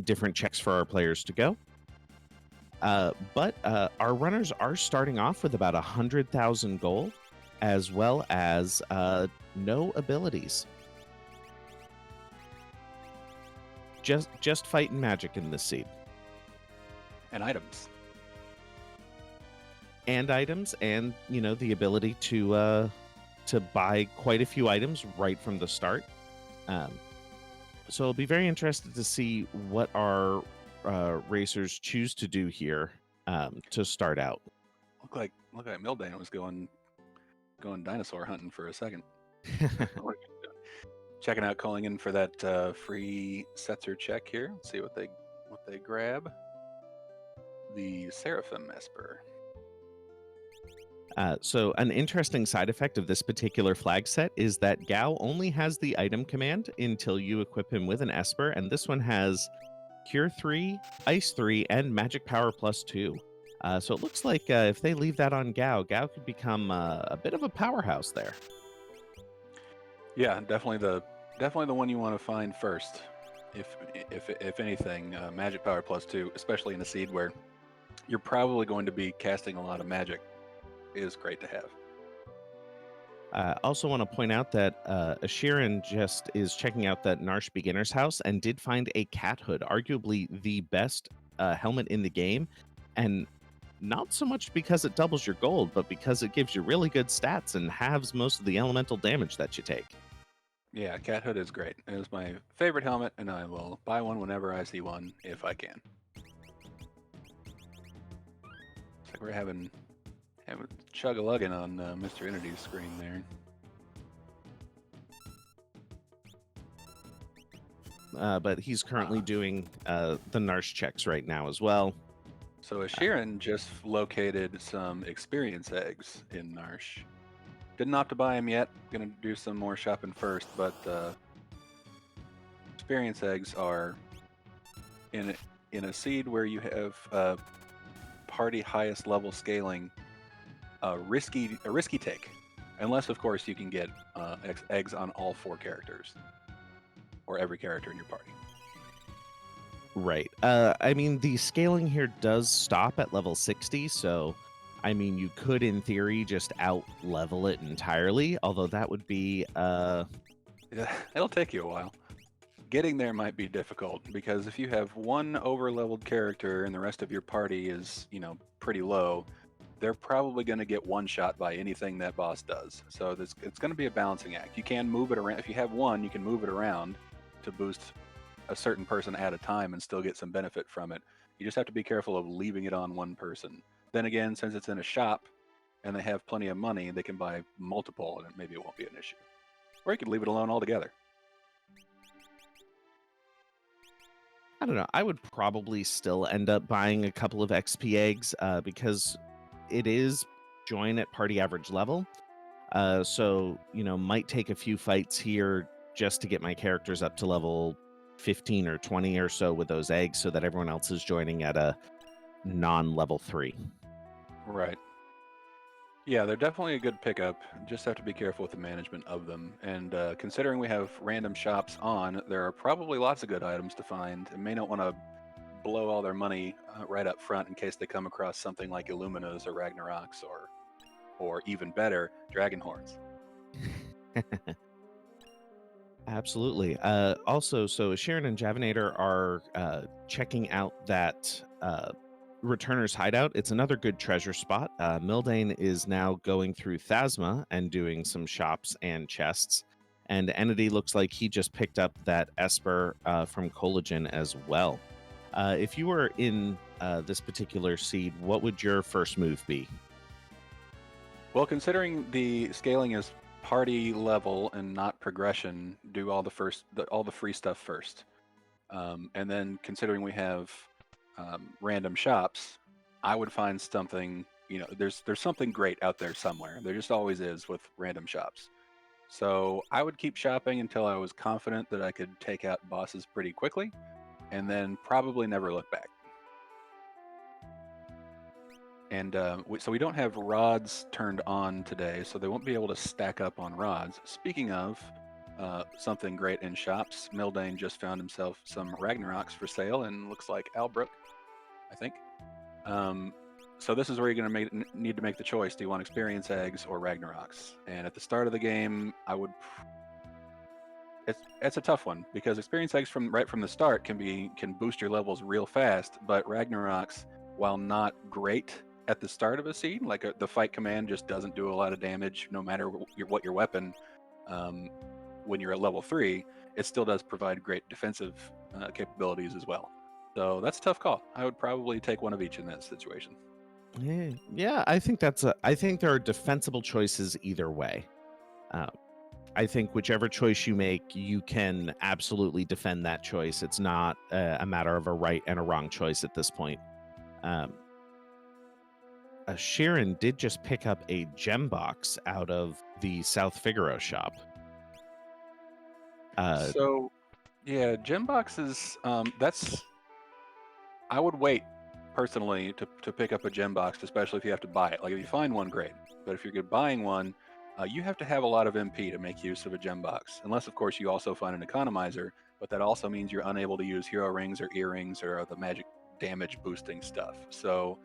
different checks for our players to go. But our runners are starting off with about 100,000 gold, as well as no abilities. Just fighting magic in this seed. And items. And items, and the ability to buy quite a few items right from the start. So I'll be very interested to see what our racers choose to do here to start out. Look like Mildane was going dinosaur hunting for a second. Checking out, calling in for that free Setzer check here. Let's see what they grab. The Seraphim Esper. So an interesting side effect of this particular flag set is that Gao only has the item command until you equip him with an Esper, and this one has Cure 3, Ice 3, and Magic Power +2. So it looks like if they leave that on Gao, Gao could become a bit of a powerhouse there. Yeah, definitely the one you want to find first. If anything, Magic Power +2, especially in a seed where you're probably going to be casting a lot of magic, is great to have. I also want to point out that Ashirin just is checking out that Narsh Beginner's House and did find a cat hood, arguably the best helmet in the game. And not so much because it doubles your gold, but because it gives you really good stats and halves most of the elemental damage that you take. Yeah, cat hood is great. It is my favorite helmet, and I will buy one whenever I see one, if I can. It's like we're having chug-a-lugging on Mr. Entity's screen there. But he's currently doing the Narsh checks right now as well. So Ashirin just located some experience eggs in Narsh. Didn't opt to buy them yet. Gonna do some more shopping first, but experience eggs are in a seed where you have party highest level scaling. A risky take, unless of course you can get eggs on all 4 characters or every character in your party. Right. I mean, the scaling here does stop at level 60, so I mean, you could in theory just out level it entirely, although that would be Yeah, it'll take you a while. Getting there might be difficult because if you have one over leveled character and the rest of your party is, pretty low, they're probably going to get one shot by anything that boss does. So it's going to be a balancing act. You can move it around. If you have one, you can move it around to boost a certain person at a time and still get some benefit from it. You just have to be careful of leaving it on one person. Then again, since it's in a shop and they have plenty of money, they can buy multiple and maybe it won't be an issue. Or you could leave it alone altogether. I don't know. I would probably still end up buying a couple of XP eggs because it is join at party average level. So, might take a few fights here just to get my characters up to level 15 or 20 or so with those eggs so that everyone else is joining at a non-level 3. Right. Yeah, they're definitely a good pickup. Just have to be careful with the management of them. And considering we have random shops on, there are probably lots of good items to find. And may not want to blow all their money right up front in case they come across something like Illuminas or Ragnaroks or even better, Dragon Horns. Absolutely. Also, so Sharon and Javinator are checking out that Returner's Hideout. It's another good treasure spot. Mildane is now going through Thasma and doing some shops and chests. And Entity looks like he just picked up that Esper from Collagen as well. If you were in this particular seed, what would your first move be? Well, considering the scaling is party level and not progression, do all the free stuff first. And then considering we have random shops, I would find something, there's something great out there somewhere. There just always is with random shops. So I would keep shopping until I was confident that I could take out bosses pretty quickly, and then probably never look back. And so we don't have rods turned on today, so they won't be able to stack up on rods. Speaking of, something great in shops. Mildane just found himself some Ragnaroks for sale, and looks like Albrook, I think. Um, so this is where you're going to need to make the choice. Do you want experience eggs or Ragnaroks? And at the start of the game, it's a tough one because experience eggs from right from the start can boost your levels real fast, but Ragnaroks, while not great at the start of a scene, like the fight command just doesn't do a lot of damage no matter what your weapon. Um, when you're at level 3, it still does provide great defensive capabilities as well. So that's a tough call. I would probably take one of each in that situation. Yeah, I think I think there are defensible choices either way. Uh, I think whichever choice you make, you can absolutely defend that choice. It's not a matter of a right and a wrong choice at this point. Um, Sharon did just pick up a gem box out of the South Figaro shop. Uh, So yeah, gem boxes. That's I would wait personally to pick up a gem box, especially if you have to buy it. Like if you find one, great. But if you're buying one, you have to have a lot of MP to make use of a gem box. Unless, of course, you also find an economizer, but that also means you're unable to use hero rings or earrings or the magic damage boosting stuff. So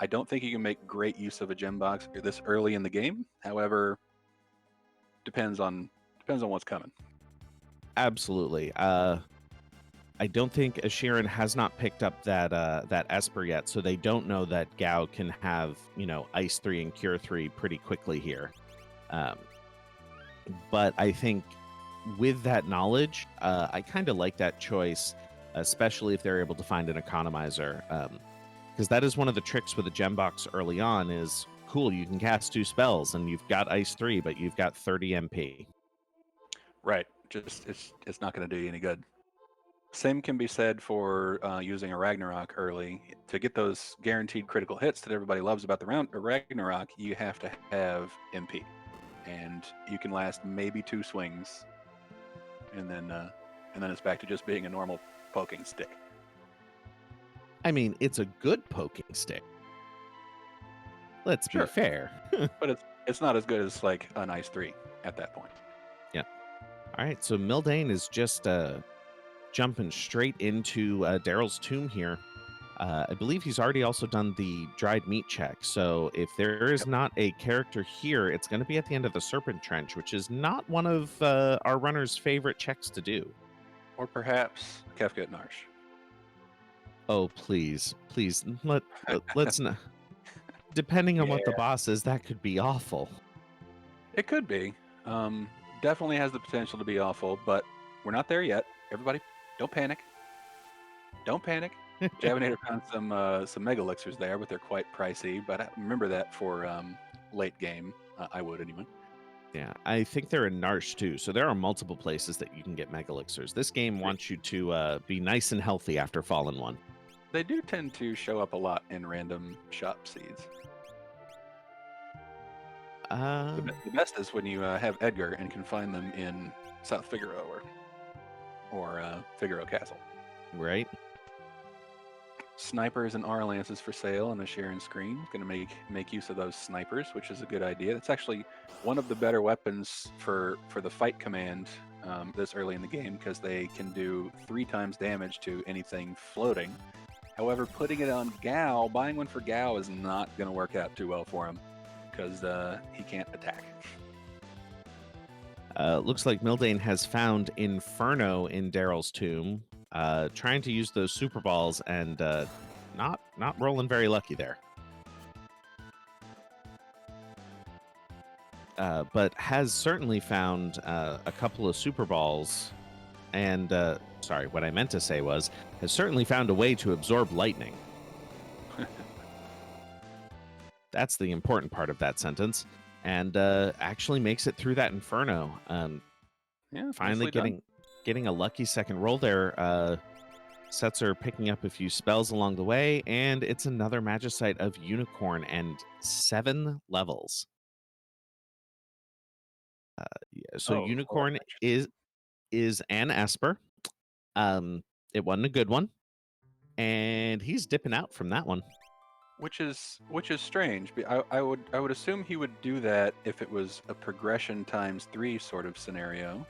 I don't think you can make great use of a gem box this early in the game. However, depends on what's coming. Absolutely. I don't think Asheron has not picked up that Esper yet, so they don't know that Gao can have Ice 3 and Cure 3 pretty quickly here. Um, but I think with that knowledge, I kind of like that choice, especially if they're able to find an economizer. Because that is one of the tricks with a gem box early on is cool. You can cast 2 spells and you've got Ice 3, but you've got 30 MP. Right. Just it's not going to do you any good. Same can be said for using a Ragnarok early. To get those guaranteed critical hits that everybody loves about the Ragnarok, you have to have MP, and you can last maybe 2 swings, and then it's back to just being a normal poking stick. I mean, it's a good poking stick. Let's be Sure, fair. but it's not as good as like an Ice 3 at that point. Yeah. All right. So Mildane is just jumping straight into Daryl's tomb here. I believe he's already also done the dried meat check. So if there is Yep. not a character here, it's going to be at the end of the Serpent Trench, which is not one of our runner's favorite checks to do. Or perhaps Kefka at Narsh. Oh, please, please, let's not. Depending on Yeah, what the boss is, that could be awful. it could be. Definitely has the potential to be awful, but we're not there yet. Everybody, don't panic. Don't panic. Javinator found some mega elixirs there, but they're quite pricey. But remember that for late game. I would anyway. Yeah, I think they're in Narsh too. So there are multiple places that you can get mega elixirs. This game wants you to be nice and healthy after Fallen 1. They do tend to show up a lot in random shop seeds. The best is when you have Edgar and can find them in South Figaro or Figaro Castle. Right? Snipers and R lances for sale on the share and screen. Going to make use of those snipers, which is a good idea. That's actually one of the better weapons for the fight command this early in the game because they can do 3 times damage to anything floating. However, putting it on Gao, buying one for Gao is not going to work out too well for him because he can't attack. Looks like Mildane has found Inferno in Daryl's tomb, trying to use those super balls and not rolling very lucky there. But has certainly found a couple of super balls, and sorry, what I meant to say was has certainly found a way to absorb lightning. That's the important part of that sentence, and actually makes it through that Inferno. Yeah, Finally nicely done. getting a lucky second roll there. Sets are picking up a few spells along the way, and it's another Magicite of Unicorn and 7 levels. Yeah, so Oh, well, Unicorn that's interesting. is an Esper. It wasn't a good one, and he's dipping out from that one. Which is strange. I would assume he would do that if it was a progression times 3 sort of scenario.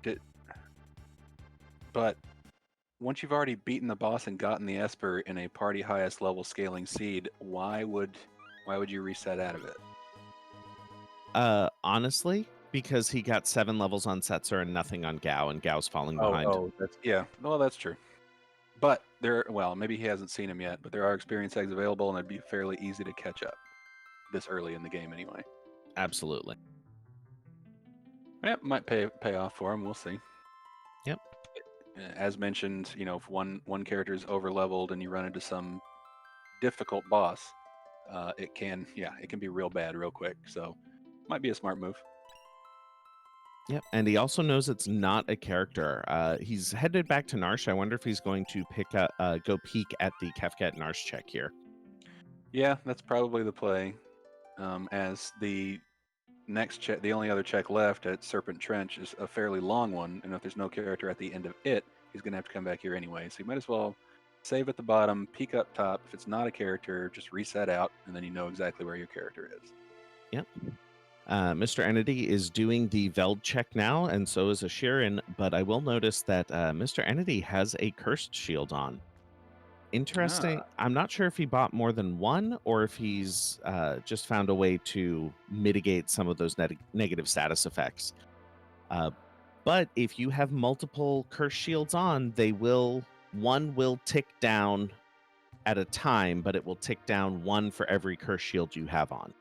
Did, but once you've already beaten the boss and gotten the Esper in a party highest level scaling seed, why would you reset out of it? Honestly, because he got 7 levels on Setzer and nothing on Gao, and Gao's falling Oh, behind. oh, that's yeah. Well, that's true. But well, maybe he hasn't seen him yet, but there are experience eggs available, and it'd be fairly easy to catch up this early in the game anyway. Absolutely. Yeah, might pay off for him. We'll see. Yep. As mentioned, if one character is over leveled and you run into some difficult boss, it can be real bad real quick. So, might be a smart move. Yep. And he also knows it's not a character. He's headed back to Narsh. I wonder if he's going to go peek at the Kefket Narsh check here. Yeah, that's probably the play. As the next check, the only other check left at Serpent Trench is a fairly long one, and if there's no character at the end of it, he's going to have to come back here anyway. So you might as well save at the bottom, peek up top. If it's not a character, just reset out, and then you know exactly where your character is. Yep. Mr. Entity is doing the Veld check now, and so is Ashirin, but I will notice that Mr. Entity has a Cursed Shield on. Interesting. Ah, I'm not sure if he bought more than one or if he's just found a way to mitigate some of those negative status effects. But if you have multiple curse shields on, one will tick down at a time, but it will tick down one for every curse shield you have on.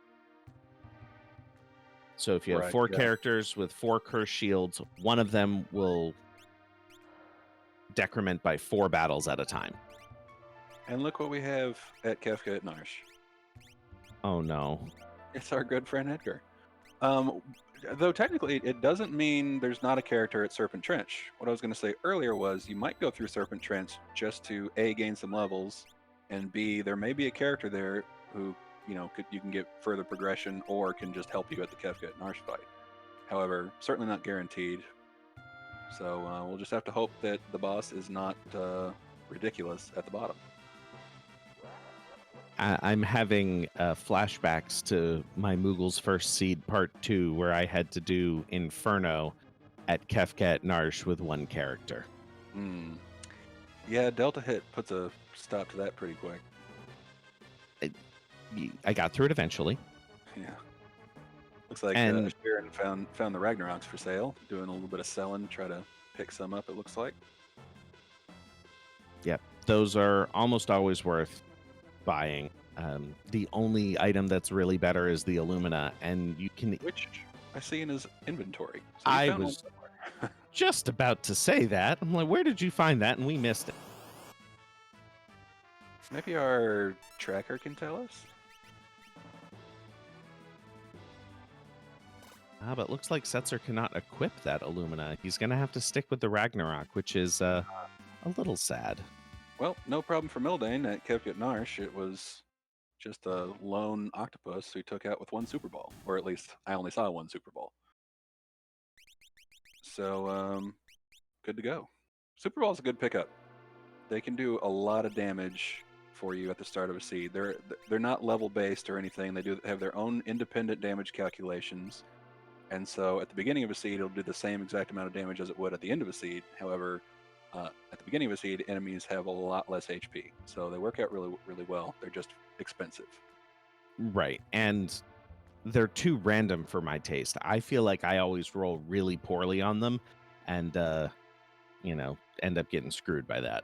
So if you have right, 4 yeah. characters with 4 curse shields, one of them will decrement by 4 battles at a time. And look what we have at Kefka at Narsh. Oh no. It's our good friend Edgar. Um, though technically, it doesn't mean there's not a character at Serpent Trench. What I was going to say earlier was you might go through Serpent Trench just to A, gain some levels, and B, there may be a character there who, you can get further progression or can just help you at the Kefka at Narsh fight. However, certainly not guaranteed. So we'll just have to hope that the boss is not ridiculous at the bottom. I'm having flashbacks to my Moogle's First Seed Part 2, where I had to do Inferno at Kefket Narsh with one character. Hmm. Yeah, Delta Hit puts a stop to that pretty quick. I got through it eventually. Yeah. Looks like And Sharon found the Ragnaroks for sale, doing a little bit of selling, try to pick some up, it looks like. yeah, those are almost always worth buying. The only item that's really better is the Illumina, and you can. Which I see in his inventory. So I found one was somewhere. just about to say that. I'm like, where did you find that? And we missed it. Maybe our tracker can tell us? But looks like Setzer cannot equip that Illumina. He's going to have to stick with the Ragnarok, which is a little sad. Well, no problem for Mildane at Kevkit Narsh. It was just a lone octopus who took out with one Super Ball. Or at least I only saw one Super Ball. So, good to go. Super Ball's a good pickup. They can do a lot of damage for you at the start of a seed. They're not level based or anything. They do have their own independent damage calculations. And so at the beginning of a seed, it'll do the same exact amount of damage as it would at the end of a seed. However, at the beginning of a seed, enemies have a lot less HP. So they work out really, really well. They're just expensive. Right. And they're too random for my taste. I feel like I always roll really poorly on them and, end up getting screwed by that.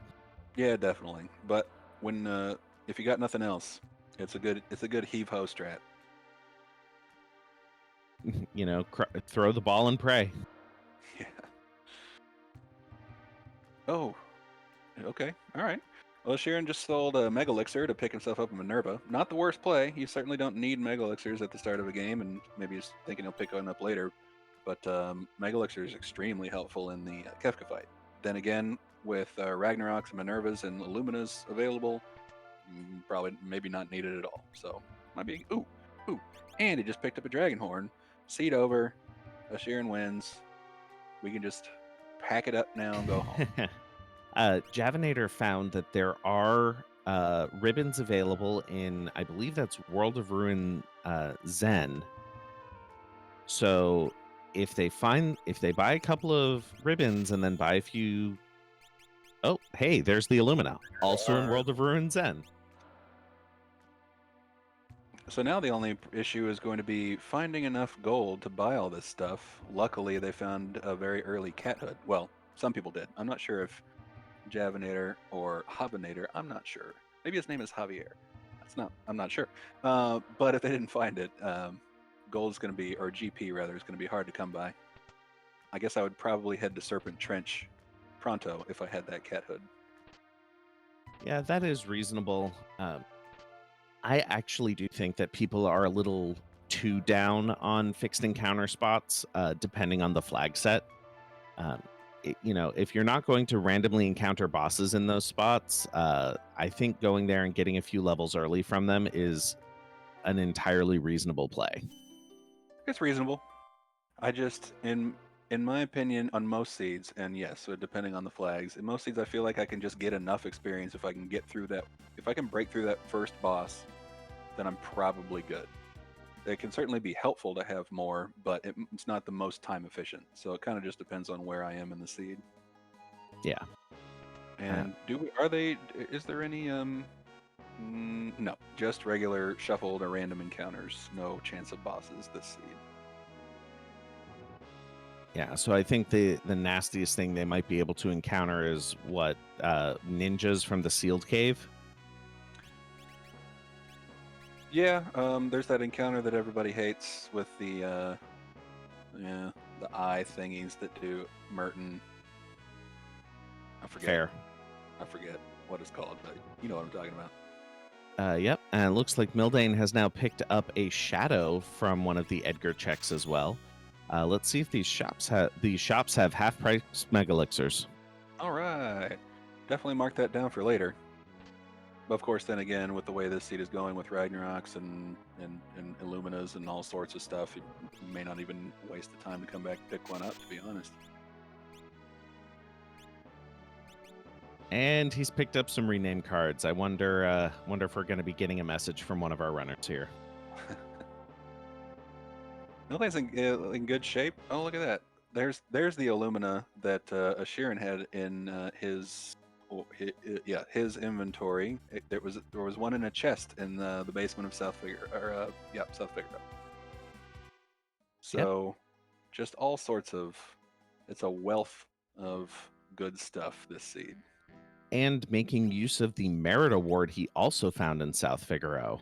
Yeah, definitely. But when if you got nothing else, it's a good heave ho strat. Throw the ball and pray. Yeah. Oh, okay. All right. Well, Sharon just sold a Mega Elixir to pick himself up a Minerva. Not the worst play. You certainly don't need Mega Elixirs at the start of a game, and maybe he's thinking he'll pick one up later. But Mega Elixir is extremely helpful in the Kefka fight. Then again, with Ragnaroks and Minervas and Illuminas available, probably maybe not needed at all. So might be ooh, and he just picked up a Dragon Horn. Seed over. Ashirin wins. We can just pack it up now and go home. Javinator found that there are ribbons available in, I believe that's World of Ruin Zen. So if they buy a couple of ribbons and then buy a few. Oh, hey, there's the Illumina, also in World of Ruins End. So now the only issue is going to be finding enough gold to buy all this stuff. Luckily, they found a very early cat hood. Well, some people did. I'm not sure if Javinator or Habinator. I'm not sure. Maybe his name is Javier. I'm not sure. But if they didn't find it, gold is going to be, or GP rather, is going to be hard to come by. I guess I would probably head to Serpent Trench pronto if I had that cat hood. Yeah, that is reasonable. I actually do think that people are a little too down on fixed encounter spots, depending on the flag set. If you're not going to randomly encounter bosses in those spots, I think going there and getting a few levels early from them is an entirely reasonable play. It's reasonable. I just, in my opinion, on most seeds, and yes, so depending on the flags, in most seeds, I feel like I can just get enough experience if I can get through that. If I can break through that first boss, then I'm probably good. It can certainly be helpful to have more, but it's not the most time efficient. So it kind of just depends on where I am in the seed. Yeah. And is there any no, just regular shuffled or random encounters. No chance of bosses this seed. Yeah, so I think the nastiest thing they might be able to encounter is what ninjas from the sealed cave. Yeah, there's that encounter that everybody hates with the eye thingies that do Merton. Fair. I forget what it's called, but you know what I'm talking about. Yep, and it looks like Mildane has now picked up a shadow from one of the Edgar checks as well. Let's see if these shops have half-price megalixirs. All right, definitely mark that down for later. But of course, then again, with the way this seed is going with Ragnaroks and Illuminas and all sorts of stuff, you may not even waste the time to come back and pick one up, to be honest. And he's picked up some rename cards. I wonder if we're going to be getting a message from one of our runners here. Nothing's in good shape. Oh, look at that. There's the Illumina that Ashirin had in his inventory. There was one in a chest in the basement of South Figueroa. South Figueroa. So, just all sorts of. It's a wealth of good stuff. This seed. And making use of the merit award he also found in South Figueroa.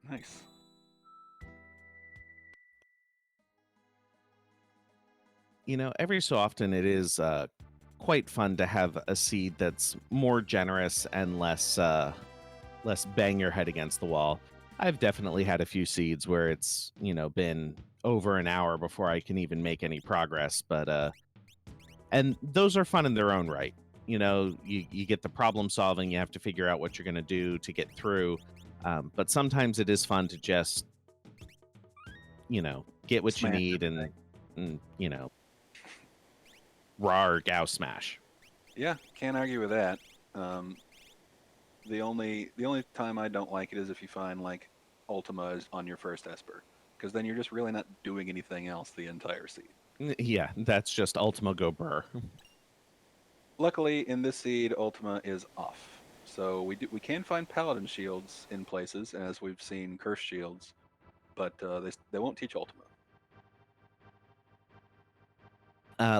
Nice. Every so often it is quite fun to have a seed that's more generous and less bang your head against the wall. I've definitely had a few seeds where it's been over an hour before I can even make any progress, but and those are fun in their own right. You get the problem solving, you have to figure out what you're going to do to get through, but sometimes it is fun to just get what you need and rawr gow smash. Yeah, can't argue with that. The only time I don't like it is if you find like Ultima is on your first Esper, because then you're just really not doing anything else the entire seed. Yeah, that's just Ultima go burr. Luckily, in this seed, Ultima is off, so we can find Paladin shields in places, as we've seen Curse shields, but they won't teach Ultima.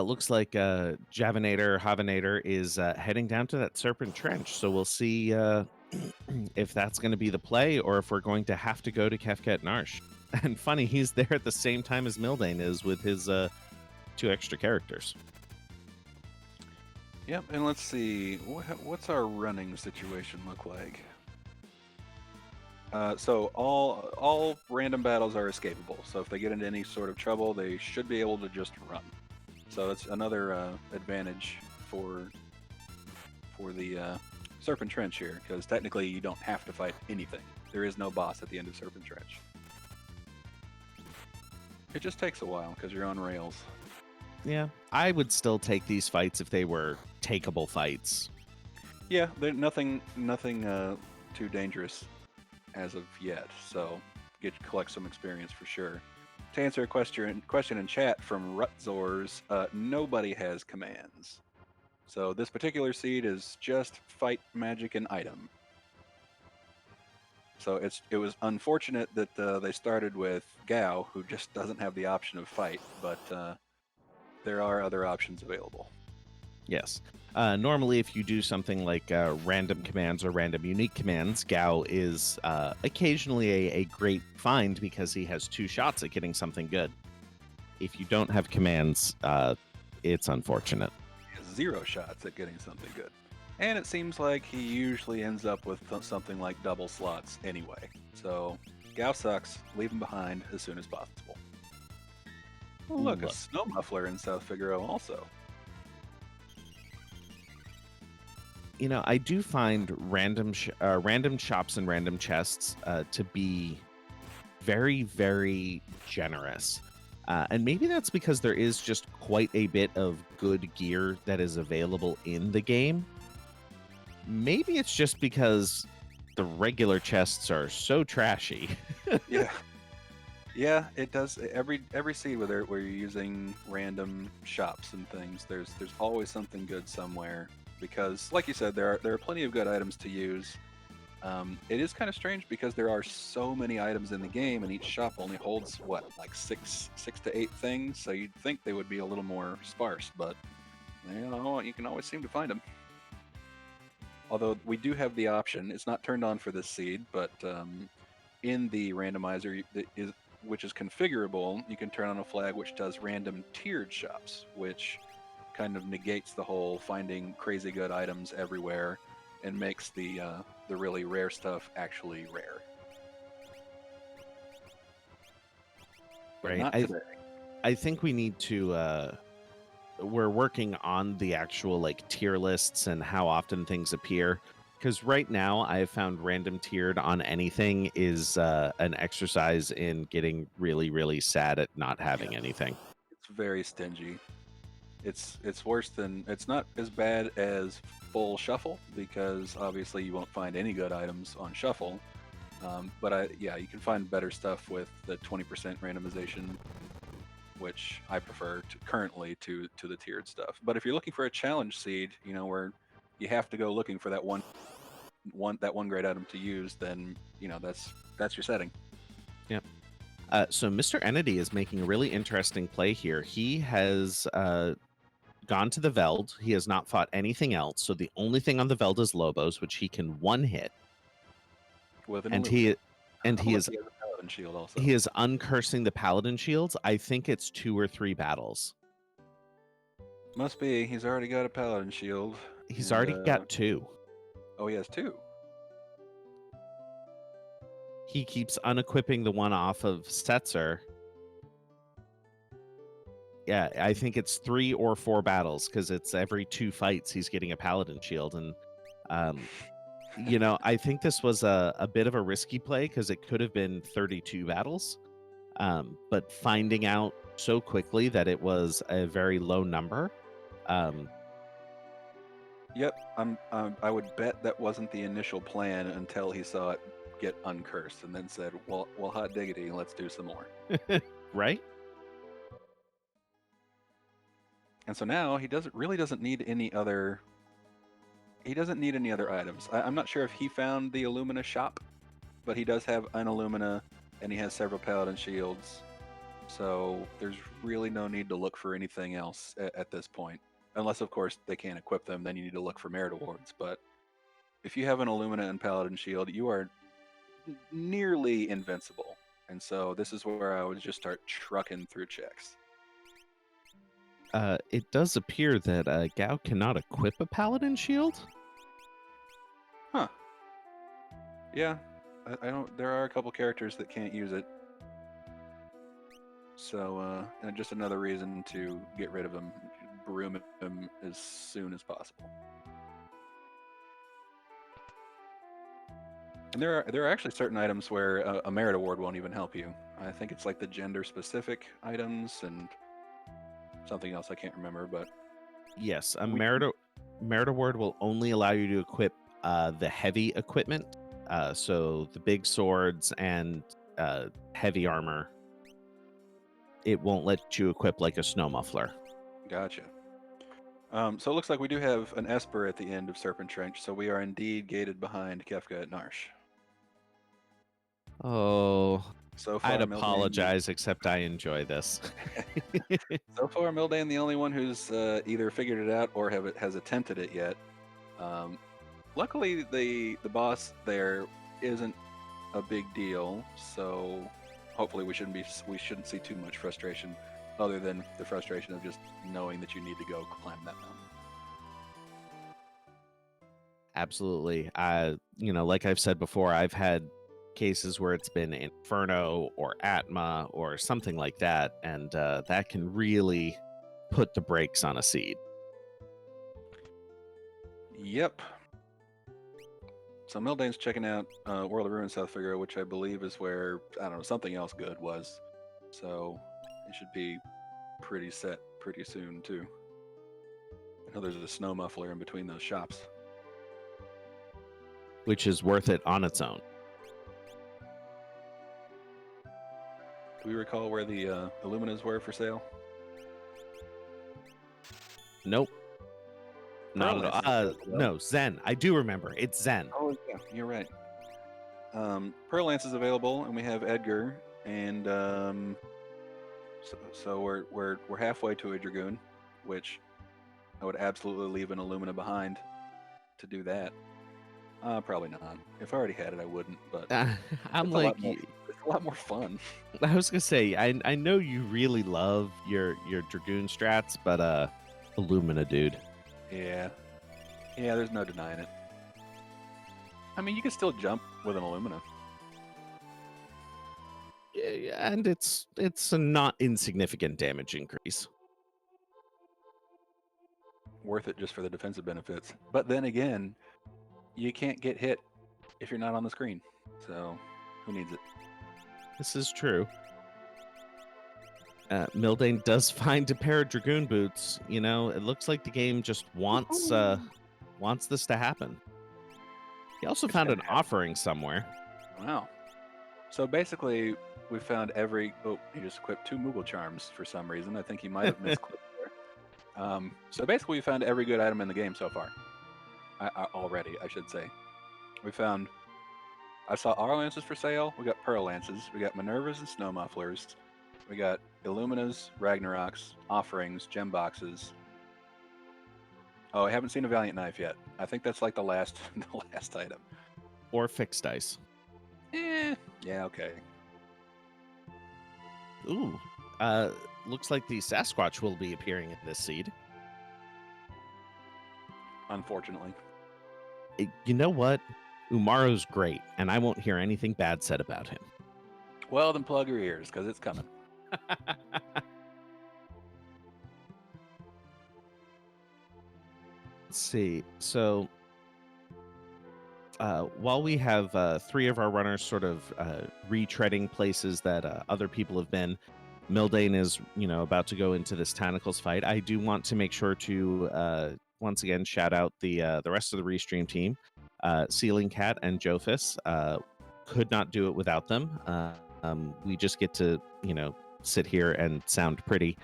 Looks like Javinator, Havinator is heading down to that Serpent Trench. So we'll see if that's going to be the play or if we're going to have to go to Kefket Narsh. And funny, he's there at the same time as Mildane is with his 2 extra characters. Yep, and let's see, what's our running situation look like? So all random battles are escapable. So if they get into any sort of trouble, they should be able to just run. So that's another advantage for the Serpent Trench here, because technically you don't have to fight anything. There is no boss at the end of Serpent Trench. It just takes a while because you're on rails. Yeah, I would still take these fights if they were takeable fights. Yeah, they're nothing too dangerous as of yet. So collect some experience for sure. To answer a question in chat from Rutzors, nobody has commands. So this particular seed is just fight, magic, and item. So it was unfortunate that they started with Gao, who just doesn't have the option of fight, but there are other options available. Yes. Normally, if you do something like random commands or random unique commands, Gao is occasionally a great find because he has 2 shots at getting something good. If you don't have commands, it's unfortunate. He has 0 shots at getting something good. And it seems like he usually ends up with something like double slots anyway. So Gao sucks. Leave him behind as soon as possible. Oh, look, a snow muffler in South Figaro also. You know, I do find random shops and random chests to be very, very generous. And maybe that's because there is just quite a bit of good gear that is available in the game. Maybe it's just because the regular chests are so trashy. Yeah. Yeah, it does. Every seed where you're using random shops and things, there's always something good somewhere. Because, like you said, there are plenty of good items to use. It is kind of strange because there are so many items in the game, and each shop only holds what, like six to 8 things. So you'd think they would be a little more sparse, but you can always seem to find them. Although we do have the option, it's not turned on for this seed, but in the randomizer which is configurable, you can turn on a flag which does random tiered shops, which kind of negates the whole finding crazy good items everywhere and makes the really rare stuff actually rare. But Right. not today. I think we need to we're working on the actual like tier lists and how often things appear, because right now I have found random tiered on anything is an exercise in getting really, really sad at not having anything. It's very stingy. It's worse than, it's not as bad as full shuffle, because obviously you won't find any good items on shuffle. But you can find better stuff with the 20% randomization, which I prefer currently to the tiered stuff. But if you're looking for a challenge seed, where you have to go looking for that one great item to use, then that's your setting. Yep. So Mr. Entity is making a really interesting play here. He has gone to the Veld. He has not fought anything else. So the only thing on the Veld is Lobos, which he can one hit. With an And illusion. he is He has a paladin shield also. he is uncursing the paladin shields. I think it's 2 or 3 battles. Must be. He's already got a paladin shield. He's already got 2. Oh, he has 2. He keeps unequipping the one off of Setzer. Yeah, I think it's 3 or 4 battles, because it's every 2 fights he's getting a paladin shield. And I think this was a bit of a risky play, because it could have been 32 battles. But finding out so quickly that it was a very low number. Yep, I would bet that wasn't the initial plan until he saw it get uncursed, and then said, "Well, hot diggity, let's do some more." Right? And so now he doesn't need any other. He doesn't need any other items. I'm not sure if he found the Illumina shop, but he does have an Illumina, and he has several paladin shields. So there's really no need to look for anything else at this point. Unless, of course, they can't equip them, then you need to look for merit awards. But if you have an Illumina and Paladin Shield, you are nearly invincible. And so this is where I would just start trucking through checks. It does appear that Gao cannot equip a paladin shield. Huh. Yeah, I don't. There are a couple characters that can't use it. So, and just another reason to get rid of him, broom him as soon as possible. And there are actually certain items where a merit award won't even help you. I think it's like the gender specific items and something else I can't remember, but Yes, a merit award will only allow you to equip the heavy equipment, so the big swords and heavy armor. it won't let you equip like a snow muffler. Gotcha. So it looks like we do have an Esper at the end of Serpent Trench, so we are indeed gated behind Kefka at Narsh. Oh, So I'd far, Mildane. apologize, except I enjoy this. So far, Mildane, the only one who's either figured it out or has attempted it yet. Um, Luckily, the boss there isn't a big deal, so hopefully we shouldn't see too much frustration, other than the frustration of just knowing that you need to go climb that mountain. Absolutely. Like I've said before, I've had cases where it's been Inferno or Atma or something like that, and that can really put the brakes on a seed. Yep. So Mildane's checking out World of Ruin South Figaro, which I believe is where, I don't know, something else good was. So it should be pretty set pretty soon, too. I know there's a snow muffler in between those shops. Which is worth it on its own. Do we recall where the Illuminas were for sale? Nope. Pearl Not at Lances all. available, though. No, Zen. I do remember. It's Zen. Oh yeah, you're right. Pearl Lance is available, and we have Edgar, and so we're halfway to a Dragoon, which I would absolutely leave an Illumina behind to do that. Probably not. If I already had it, I wouldn't. But I'm it's like, it's a lot more fun. I was gonna say, I know you really love your Dragoon strats, but Illumina, dude. Yeah, there's no denying it. I mean, you can still jump with an Illumina. Yeah, and it's a not insignificant damage increase. Worth it just for the defensive benefits. But then again, you can't get hit if you're not on the screen. So, who needs it? This is true. Mildane does find a pair of Dragoon boots. You know, it looks like the game just wants this to happen. He also It's found gonna an offering somewhere. Wow. So basically, we found every. Oh, he just equipped 2 Moogle charms for some reason. I think he might have misclicked there. So basically, we found every good item in the game so far. Already, I should say. We found. I saw our lances for sale. We got Pearl lances. We got Minervas and Snow mufflers. We got Illuminas, Ragnaroks, offerings, gem boxes. Oh, I haven't seen a Valiant knife yet. I think that's like the last item. Or fixed dice. Yeah, okay. Ooh. Looks like the Sasquatch will be appearing in this seed. Unfortunately. You know what? Umaro's great, and I won't hear anything bad said about him. Well, then plug your ears, because it's coming. Let's see. So, while we have 3 of our runners sort of retreading places that other people have been, Mildane is, about to go into this Tentacles fight. I do want to make sure to once again shout out the rest of the Restream team. Ceiling Cat and Jophis could not do it without them. We just get to, sit here and sound pretty,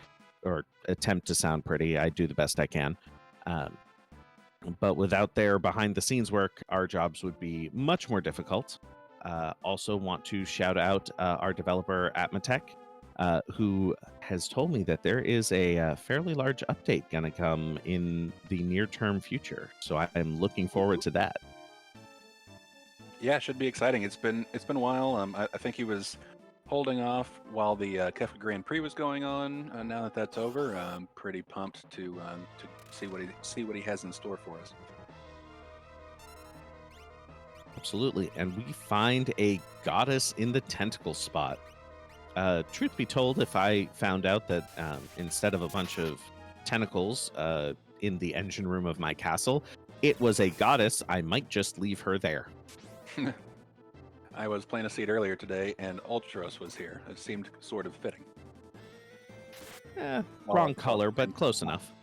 or attempt to sound pretty. I do the best I can. But without their behind-the-scenes work, our jobs would be much more difficult. Also want to shout out our developer, Atmatech, who has told me that there is a fairly large update going to come in the near-term future. So I'm looking forward to that. Yeah, it should be exciting. It's been a while. I think he was holding off while the Kefka Grand Prix was going on. Now that that's over, I'm pretty pumped to see what he has in store for us. Absolutely, and we find a goddess in the tentacle spot. Truth be told, if I found out that instead of a bunch of tentacles in the engine room of my castle, it was a goddess, I might just leave her there. I was playing a seed earlier today, and Ultros was here. It seemed sort of fitting. Wrong color, but close enough.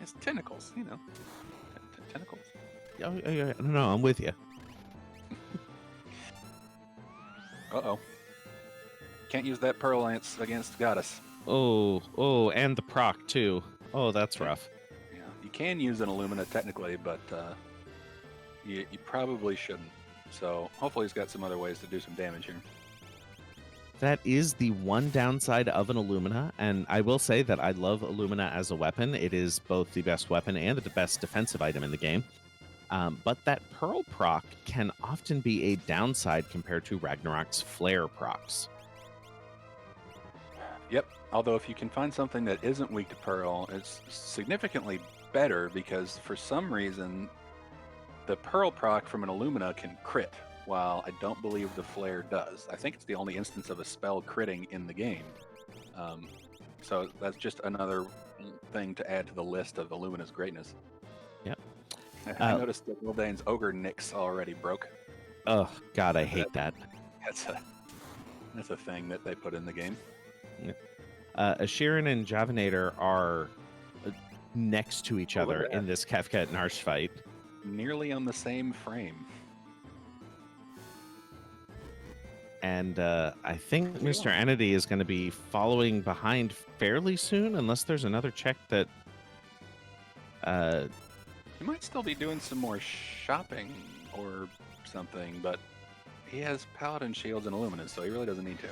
It's tentacles, tentacles. No, I'm with you. Uh-oh. Can't use that Pearl Lance against Goddess. Oh, and the proc too. Oh, that's Yeah, rough. yeah. You can use an Illumina technically, but you probably shouldn't. So hopefully he's got some other ways to do some damage here. That is the one downside of an Illumina, and I will say that I love Illumina as a weapon. It is both the best weapon and the best defensive item in the game. But that Pearl proc can often be a downside compared to Ragnarok's Flare procs. Yep. Although if you can find something that isn't weak to Pearl, it's significantly better because for some reason the Pearl proc from an Illumina can crit, while I don't believe the Flare does. I think it's the only instance of a spell critting in the game. Um, so that's just another thing to add to the list of Illumina's greatness. Yep. I noticed that Mildane's Ogre Nyx already broke. Oh, God, I hate that. That's a thing that they put in the game. Ashirin and Javanator are next to each other look at in this Kefka and Narsh fight. Nearly on the same frame. And I think Mr. Entity is going to be following behind fairly soon, unless there's another check that... He might still be doing some more shopping or something, but he has Paladin shields and Illuminas, so he really doesn't need to.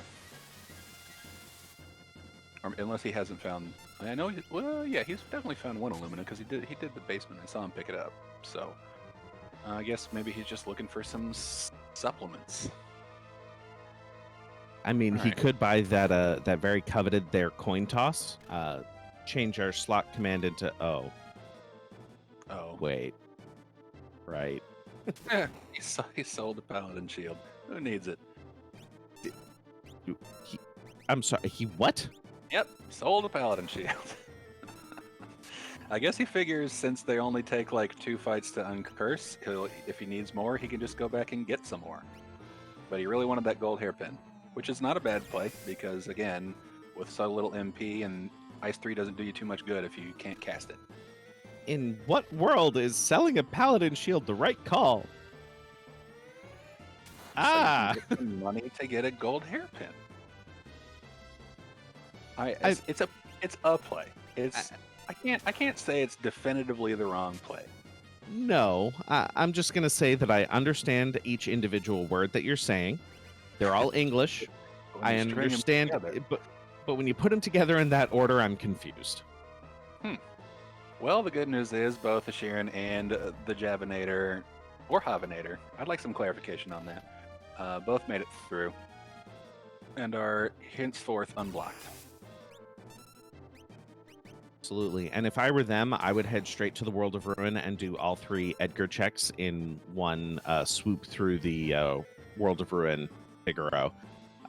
Or unless he hasn't found... I know... Well, yeah, he's definitely found one Illumina, because he did the basement. I saw him pick it up. So, I guess maybe he's just looking for some supplements. I mean, All he right. could buy that very coveted their coin toss, change our slot command into... Oh, wait. Right. He sold a Paladin shield. Who needs it? I'm sorry, he what? Yep, sold a Paladin shield. I guess he figures since they only take like 2 fights to uncurse, if he needs more, he can just go back and get some more. But he really wanted that gold hairpin, which is not a bad play because, again, with so little MP and Ice 3 doesn't do you too much good if you can't cast it. In what world is selling a Paladin shield the right call? So you can get some money to get a gold hairpin. It's a play. I can't say it's definitively the wrong play. No, I'm just going to say that I understand each individual word that you're saying. They're all English. I understand, but when you put them together in that order, I'm confused. Well, the good news is both Ashirin and the Javanator, or Havanator, I'd like some clarification on that, both made it through and are henceforth unblocked. Absolutely. And if I were them, I would head straight to the World of Ruin and do all 3 Edgar checks in one swoop through the World of Ruin Figaro.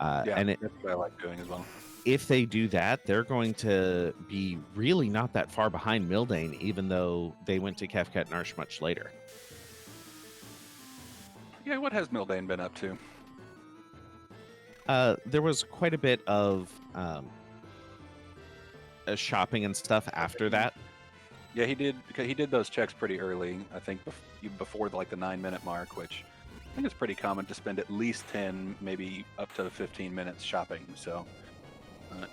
And that's what I like doing as well. If they do that, they're going to be really not that far behind Mildane, even though they went to Kefka and Narsh much later. Yeah, what has Mildane been up to? There was quite a bit of shopping and stuff after that. Yeah, he did those checks pretty early. I think before the 9-minute mark, which I think is pretty common to spend at least 10, maybe up to 15 minutes shopping. So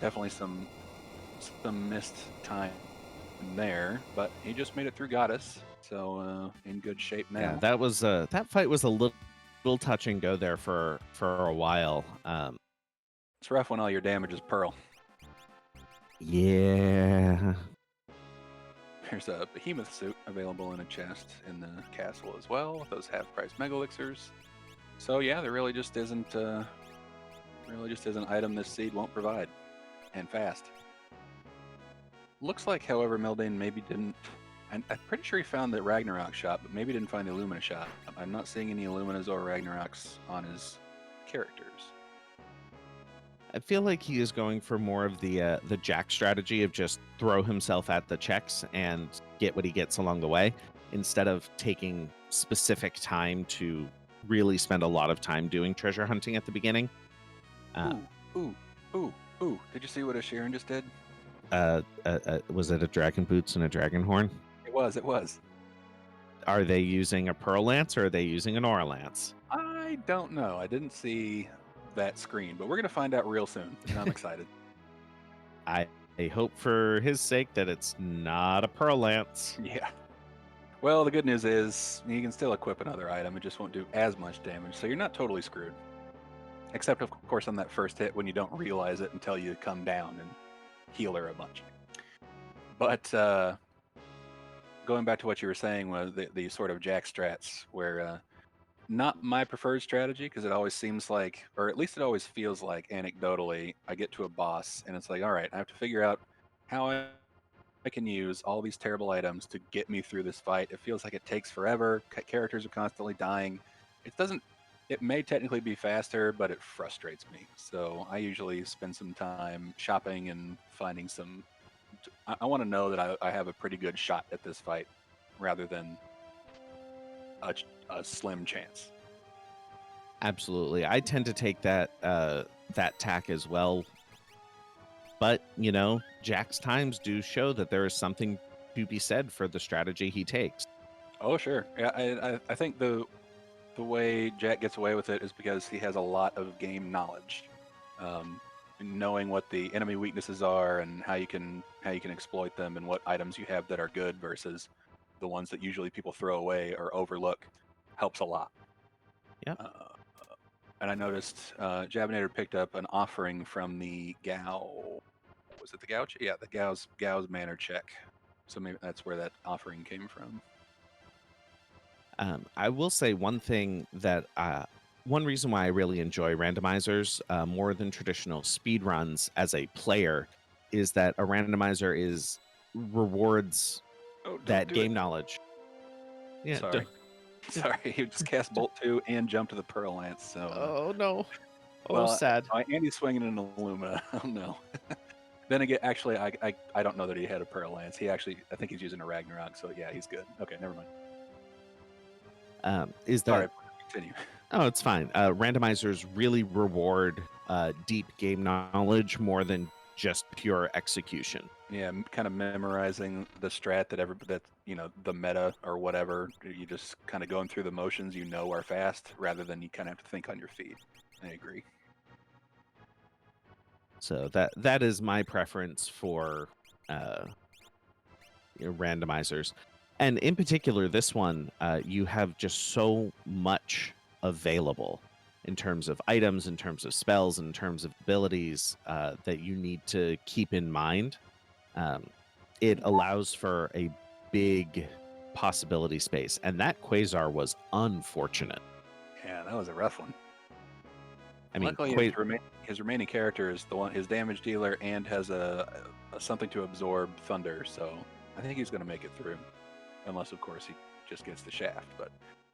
definitely some missed time there, but he just made it through Goddess, so in good shape now. Yeah, that was that fight was a little touch and go there for a while. It's rough when all your damage is Pearl. Yeah. There's a behemoth suit available in a chest in the castle as well, with those half-price mega elixirs. So yeah, there really just isn't an item this seed won't provide, and fast. Looks like, however, Mildane maybe didn't. I'm pretty sure he found the Ragnarok shop, but maybe didn't find the Illumina shop. I'm not seeing any Illuminas or Ragnaroks on his characters. I feel like he is going for more of the Jack strategy of just throw himself at the checks and get what he gets along the way, instead of taking specific time to really spend a lot of time doing treasure hunting at the beginning. Ooh! Did you see what Ashirin just did? Was it a dragon boots and a dragon horn? It was. Are they using a pearl lance or are they using an aura lance? I don't know. I didn't see that screen, but we're gonna find out real soon, and I'm excited. I, I hope for his sake that it's not a Pearl Lance. Yeah. Well, the good news is you can still equip another item. It just won't do as much damage, so you're not totally screwed. Except, of course, on that first hit when you don't realize it until you come down and heal her a bunch. But going back to what you were saying was the sort of jack strats, where not my preferred strategy, because it always seems like, or at least it always feels like anecdotally, I get to a boss and it's like, all right, I have to figure out how I can use all these terrible items to get me through this fight. It feels like it takes forever. Characters are constantly dying. It doesn't. It may technically be faster, but it frustrates me. So I usually spend some time shopping and finding some. I want to know that I have a pretty good shot at this fight, rather than a slim chance. Absolutely. I tend to take that tack as well. But, Jack's times do show that there is something to be said for the strategy he takes. Oh sure, yeah. I think the way Jack gets away with it is because he has a lot of game knowledge, um, knowing what the enemy weaknesses are and how you can exploit them and what items you have that are good versus the ones that usually people throw away or overlook helps a lot. Yep. Uh, and I noticed Jabinator picked up an offering from the Gao. Was it the Gao? Yeah, the Gao's Manor check. So maybe that's where that offering came from. I will say one reason why I really enjoy randomizers more than traditional speed runs as a player is that a randomizer rewards Oh, don't that do it. game knowledge. Yeah. Sorry. Sorry, he just cast Bolt 2 and jumped to the Pearl Lance. So, Oh no. Oh, well, sad. Andy's swinging an Illumina. Oh no. Then again, actually, I don't know that he had a Pearl Lance. I think he's using a Ragnarok. So yeah, he's good. Okay, never mind. Is that Sorry, continue. Oh, it's fine. Randomizers really reward deep game knowledge more than just pure execution. Yeah, kind of memorizing the strat that the meta or whatever. You just kind of going through the motions are fast, rather than you kind of have to think on your feet. I agree. So that is my preference for uh, randomizers, and in particular, this one you have just so much available in terms of items, in terms of spells, in terms of abilities that you need to keep in mind. Um, it allows for a big possibility space, and that Quasar was unfortunate. Yeah, that was a rough one. I mean, Luckily, his remaining character is the one, his damage dealer, and has a something to absorb thunder. So I think he's going to make it through, unless of course he just gets the shaft. But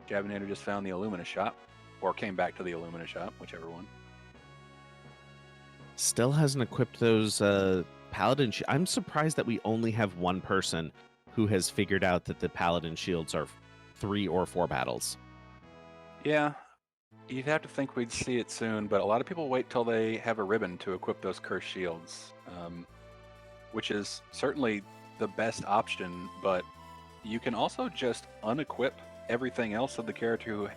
Javinator just found the Illumina shop, or came back to the Illumina shop, whichever one. still hasn't equipped those paladin. I'm surprised that we only have one person who has figured out that the paladin shields are 3 or 4 battles. Yeah, you'd have to think we'd see it soon, but a lot of people wait till they have a ribbon to equip those cursed shields, which is certainly the best option. But you can also just unequip everything else of the character who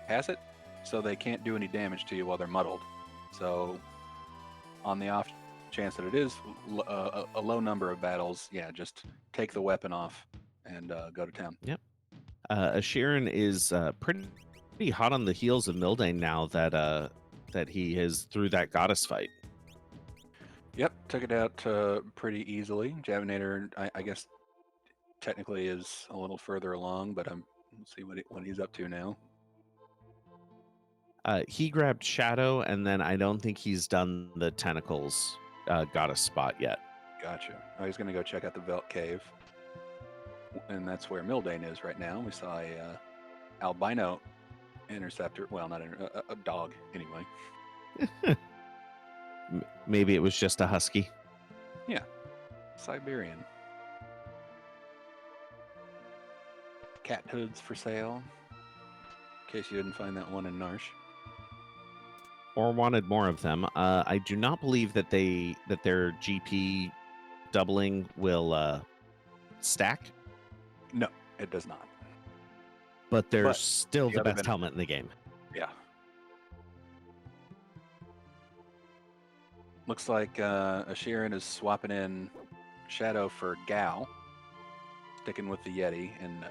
has it, so they can't do any damage to you while they're muddled. So, on the off chance that it is a low number of battles, yeah, just take the weapon off and go to town. Yep. Ashirin is pretty hot on the heels of Mildane now that he is through that goddess fight. Yep, took it out pretty easily. Javinator, I guess, technically is a little further along, but let's see what he's up to now. He grabbed Shadow, and then I don't think he's done the tentacles goddess spot yet. Gotcha. Oh, he's going to go check out the Velt Cave, and that's where Mildane is right now. We saw a albino interceptor. Well, not a dog, anyway. Maybe it was just a husky. Yeah, Siberian. Cat hoods for sale, in case you didn't find that one in Narsh. Or wanted more of them. I do not believe that their GP doubling will stack, No, it does not. but they're But still the other best helmet in the game. Yeah. Looks like Ashirin is swapping in Shadow for Gal, sticking with the Yeti, and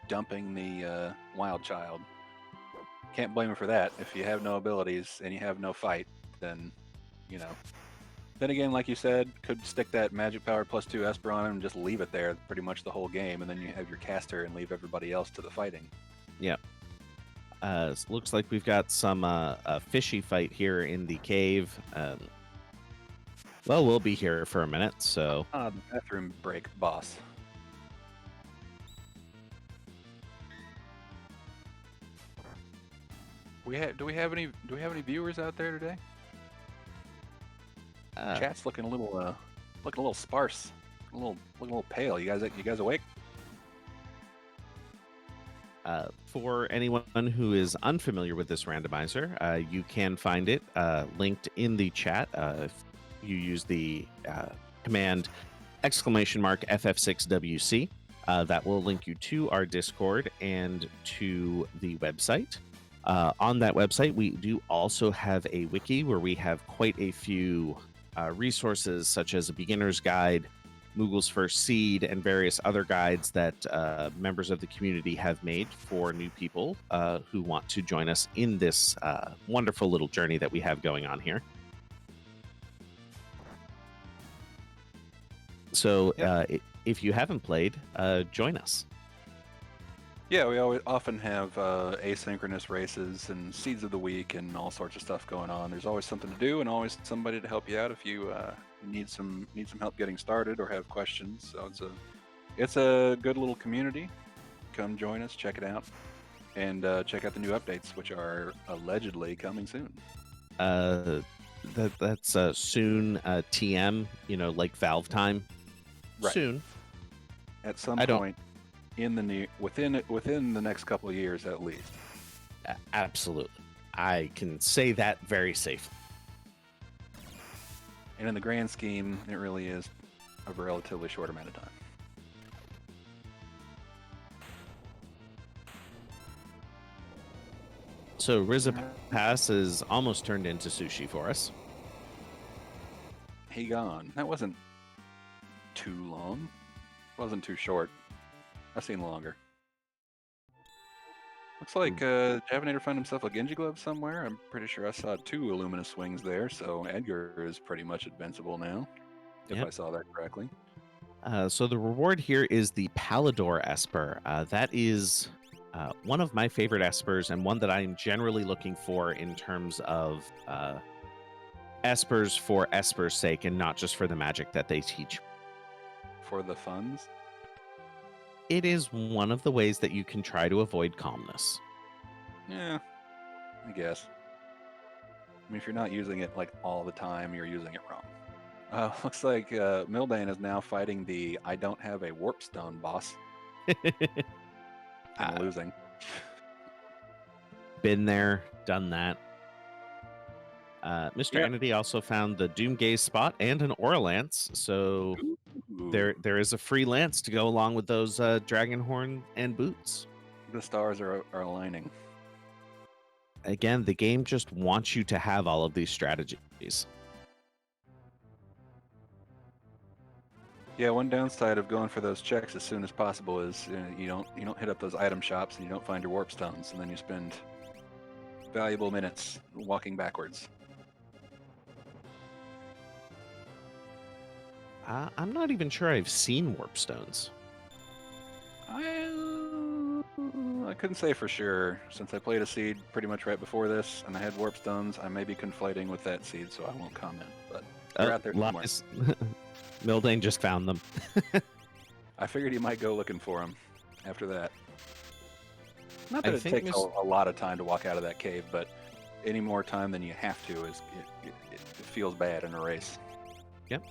dumping the Wild Child. Can't blame him for that. If you have no abilities and you have no fight, then, you know. Then again, like you said, could stick that magic power +2 Esper on him and just leave it there pretty much the whole game, and then you have your caster and leave everybody else to the fighting. Yep. Looks like we've got some a fishy fight here in the cave. Well, we'll be here for a minute, so The bathroom break boss. Do we have any viewers out there today? Chat's looking a little sparse, looking a little pale. You guys awake? For anyone who is unfamiliar with this randomizer, you can find it linked in the chat. If you use the command !FF6WC, that will link you to our Discord and to the website. On that website, we do also have a wiki where we have quite a few resources, such as a beginner's guide, Moogle's First Seed, and various other guides that members of the community have made for new people who want to join us in this wonderful little journey that we have going on here. So if you haven't played, join us. Yeah, we often have asynchronous races and seeds of the week and all sorts of stuff going on. There's always something to do and always somebody to help you out if you need some help getting started or have questions. So it's a good little community. Come join us, check it out, and check out the new updates, which are allegedly coming soon. That's soon. TM, like Valve time. Right. Soon. At some point. Within the next couple of years at least. Absolutely, I can say that very safely. And in the grand scheme, it really is a relatively short amount of time. So Rizza Pass is almost turned into sushi for us. He gone. That wasn't too long. Wasn't too short. I've seen longer. Looks like Javinator found himself a Genji glove somewhere. I'm pretty sure I saw 2 Illuminous wings there, so Edgar is pretty much invincible now, if I saw that correctly. So the reward here is the Pallador Esper. That is one of my favorite Espers and one that I'm generally looking for in terms of Espers for Esper's sake and not just for the magic that they teach. For the funds? It is one of the ways that you can try to avoid calmness. Yeah, I guess. I mean, if you're not using it like all the time, you're using it wrong. Looks like Mildane is now fighting the I don't have a warp stone boss. And losing. Been there, done that. Mr. Entity also found the Doomgaze spot and an Aura Lance, so there is a free lance to go along with those dragon horn and boots. The stars are aligning. Again, the game just wants you to have all of these strategies. Yeah, one downside of going for those checks as soon as possible is you don't hit up those item shops and you don't find your warp stones, and then you spend valuable minutes walking backwards. I'm not even sure I've seen warp stones. I couldn't say for sure. Since I played a seed pretty much right before this, and I had warp stones, I may be conflating with that seed, so I won't comment. But they're out there somewhere. Mildane just found them. I figured he might go looking for them after that. Not that it takes a lot of time to walk out of that cave, but any more time than you have to it feels bad in a race. Yep.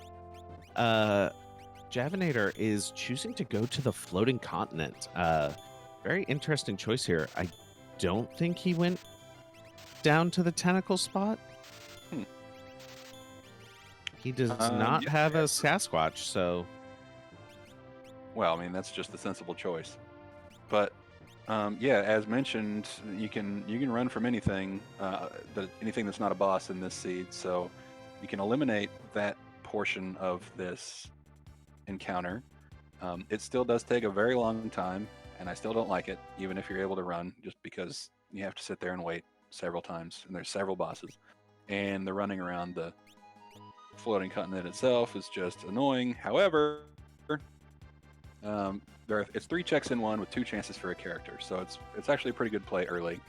Javinator is choosing to go to the floating continent. Very interesting choice here. I don't think he went down to the tentacle spot. He does not have a Sasquatch, so... Well, I mean, that's just the sensible choice. But, yeah, as mentioned, you can run from anything, anything that's not a boss in this seed, so you can eliminate that portion of this encounter. It still does take a very long time, and I still don't like it, even if you're able to run, just because you have to sit there and wait several times, and there's several bosses. And the running around the floating continent itself is just annoying. However, it's 3 checks in one with 2 chances for a character, so it's actually a pretty good play early,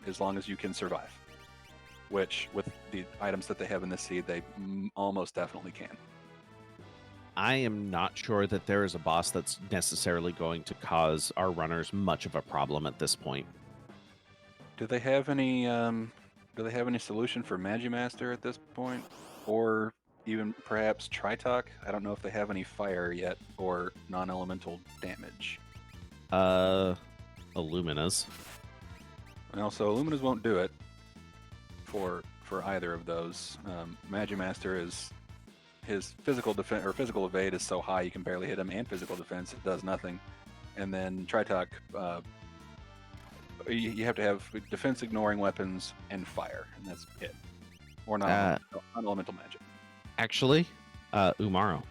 as long as you can survive. Which, with the items that they have in this seed, they almost definitely can. I am not sure that there is a boss that's necessarily going to cause our runners much of a problem at this point. Do they have any? Do they have any solution for Magimaster at this point, or even perhaps Tritok? I don't know if they have any fire yet or non-elemental damage. Illuminas. And also, Illuminas won't do it for either of those. Magimaster is his physical defense or physical evade is so high you can barely hit him, and physical defense it does nothing. And then Tritok, you have to have defense ignoring weapons and fire, and that's it. Or non-elemental magic. Actually, Umaro.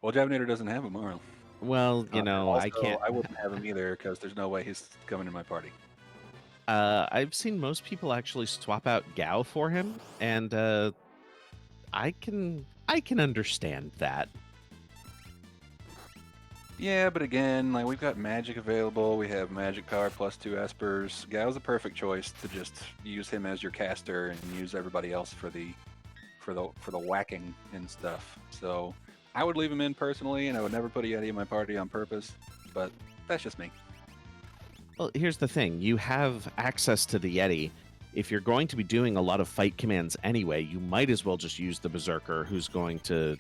Well, Javinator doesn't have Umaro. Well, Also, I can't. I wouldn't have him either because there's no way he's coming in my party. I've seen most people actually swap out Gao for him, and I can understand that. Yeah, but again, like we've got magic available. We have magic power plus 2 espers. Gao's a perfect choice to just use him as your caster and use everybody else for the whacking and stuff. So I would leave him in personally, and I would never put a Yeti in my party on purpose. But that's just me. Well, here's the thing: you have access to the Yeti. If you're going to be doing a lot of fight commands anyway, you might as well just use the Berserker, who's going to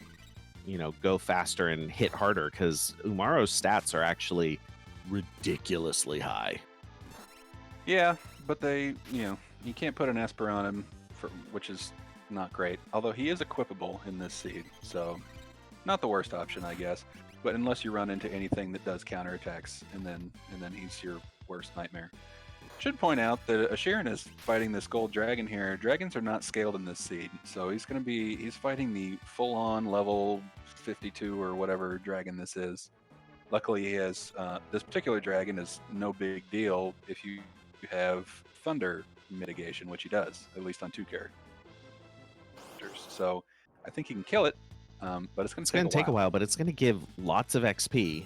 go faster and hit harder, because Umaro's stats are actually ridiculously high. Yeah, but you can't put an Esper on him, which is not great. Although he is equipable in this seed, so not the worst option, I guess. But unless you run into anything that does counterattacks, and then he's your worst nightmare. Should point out that Asherin is fighting this gold dragon here. Dragons are not scaled in this seed, so he's fighting the full-on level 52 or whatever dragon this is. Luckily, he has this particular dragon is no big deal if you have thunder mitigation, which he does, at least on 2 characters. So I think he can kill it, but it's going to take a while. But it's going to give lots of XP.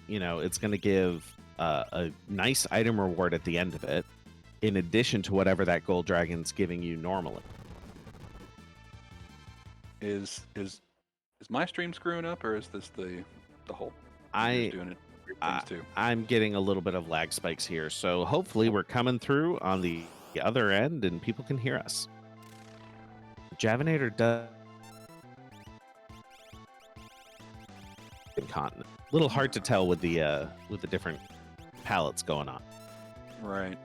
It's going to give a nice item reward at the end of it, in addition to whatever that gold dragon's giving you normally. Is my stream screwing up, or is this the whole? Doing it too. I'm getting a little bit of lag spikes here, so hopefully we're coming through on the other end and people can hear us. Javinator does continent. A little hard to tell with the different palettes going on. Right.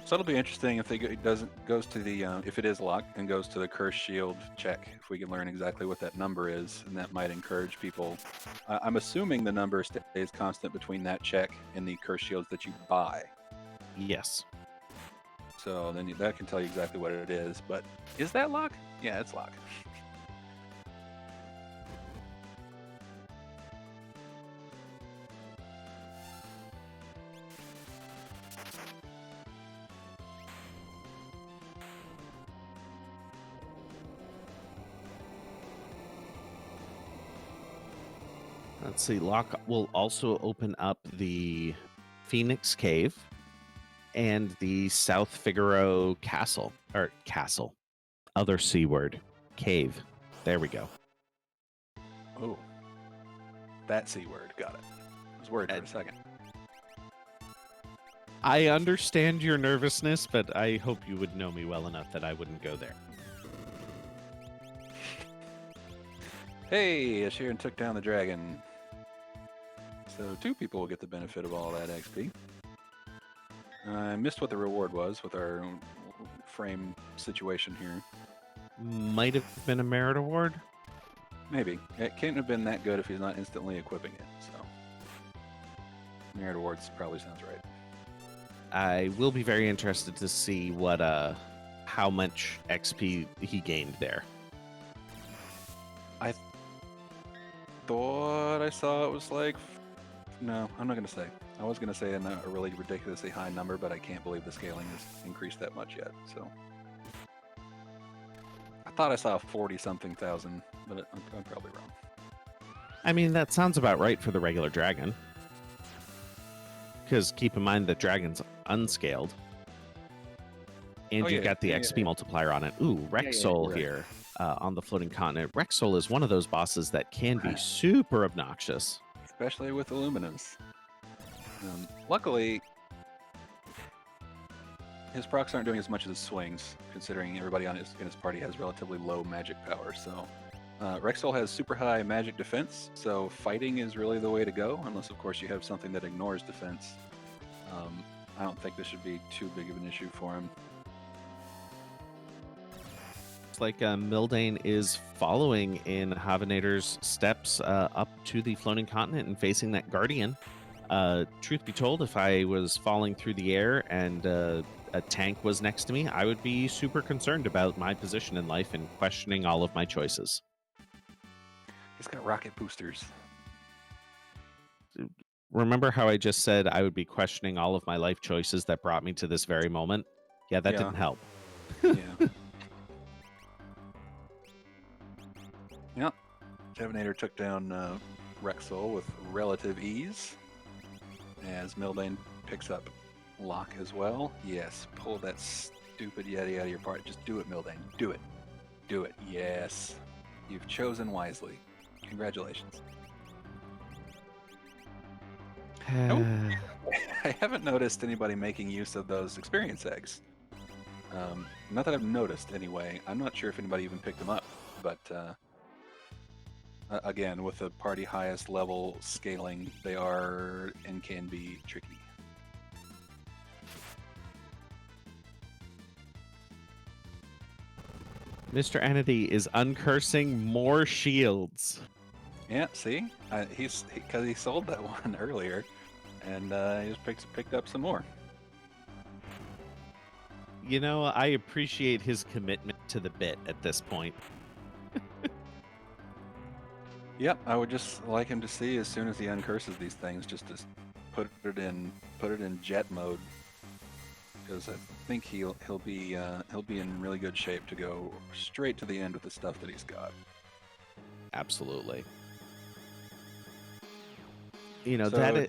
So it'll be interesting if it goes to the if it is locked and goes to the curse shield check. If we can learn exactly what that number is, and that might encourage people. I'm assuming the number stays constant between that check and the curse shields that you buy. Yes. So then that can tell you exactly what it is. But is that lock? Yeah, it's lock. Let's see. Locke will also open up the Phoenix Cave and the South Figaro Castle. Other C word. Cave. There we go. Oh. That C word. Got it. I was worried for a second. I understand your nervousness, but I hope you would know me well enough that I wouldn't go there. Hey, Asherin took down the dragon. So 2 people will get the benefit of all that XP. I missed what the reward was with our frame situation here. Might have been a merit award? Maybe. It can't have been that good if he's not instantly equipping it, so. Merit awards probably sounds right. I will be very interested to see what how much XP he gained there. I thought I saw it was like. No, I'm not going to say. I was going to say a really ridiculously high number, but I can't believe the scaling has increased that much yet. So I thought I saw 40-something thousand, but I'm probably wrong. I mean, that sounds about right for the regular dragon. Because keep in mind that dragon's unscaled. And Oh, you've yeah, got the yeah, XP multiplier on it. Ooh, Rexol you're right. here on the floating continent. Rexol is one of those bosses that can be super obnoxious. Especially with Illuminous. Luckily, his procs aren't doing as much as his swings, considering everybody in his party has relatively low magic power. So Rexol has super high magic defense, so fighting is really the way to go, unless, of course, you have something that ignores defense. I don't think this should be too big of an issue for him. It's like Mildane is following in Havanator's steps up to the floating continent and facing that guardian. Truth be told, if I was falling through the air and a tank was next to me, I would be super concerned about my position in life and questioning all of my choices. He's got rocket boosters. Remember how I just said I would be questioning all of my life choices that brought me to this very moment? Yeah, that didn't help. Yeah. Yep. Javanator took down Rexol with relative ease, as Mildane picks up Lock as well. Yes, pull that stupid Yeti out of your part. Just do it, Mildane. Do it. Do it. Yes. You've chosen wisely. Congratulations. I haven't noticed anybody making use of those experience eggs. Not that I've noticed, anyway. I'm not sure if anybody even picked them up, but again, with the party highest level scaling, they are and can be tricky. Mr. Anity is uncursing more shields. Yeah, see, because he sold that one earlier, and he just picked up some more. You know, I appreciate his commitment to the bit at this point. Yep, I would just like him to see as soon as he uncurses these things, just to put it in jet mode, because I think he'll be in really good shape to go straight to the end with the stuff that he's got. Absolutely. You know, So,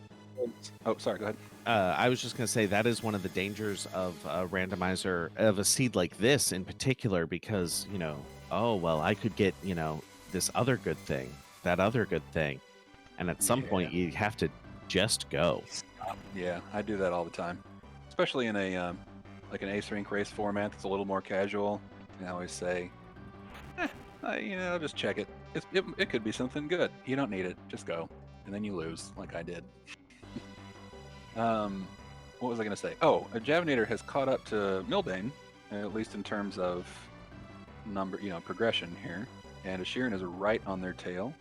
oh, sorry, go ahead. I was just going to say that is one of the dangers of a randomizer, of a seed like this in particular, because, you know, oh, well, I could get, you know, this other good thing, that other good thing. And at some point, you have to just go. Yeah, I do that all the time, especially in a like an async race format that's a little more casual. I always say, I'll just check it. It could be something good. You don't need it. Just go. And then you lose, like I did. What was I going to say? Oh, a Javanator has caught up to Mildane, at least in terms of number, progression here. And Ashirin is right on their tail.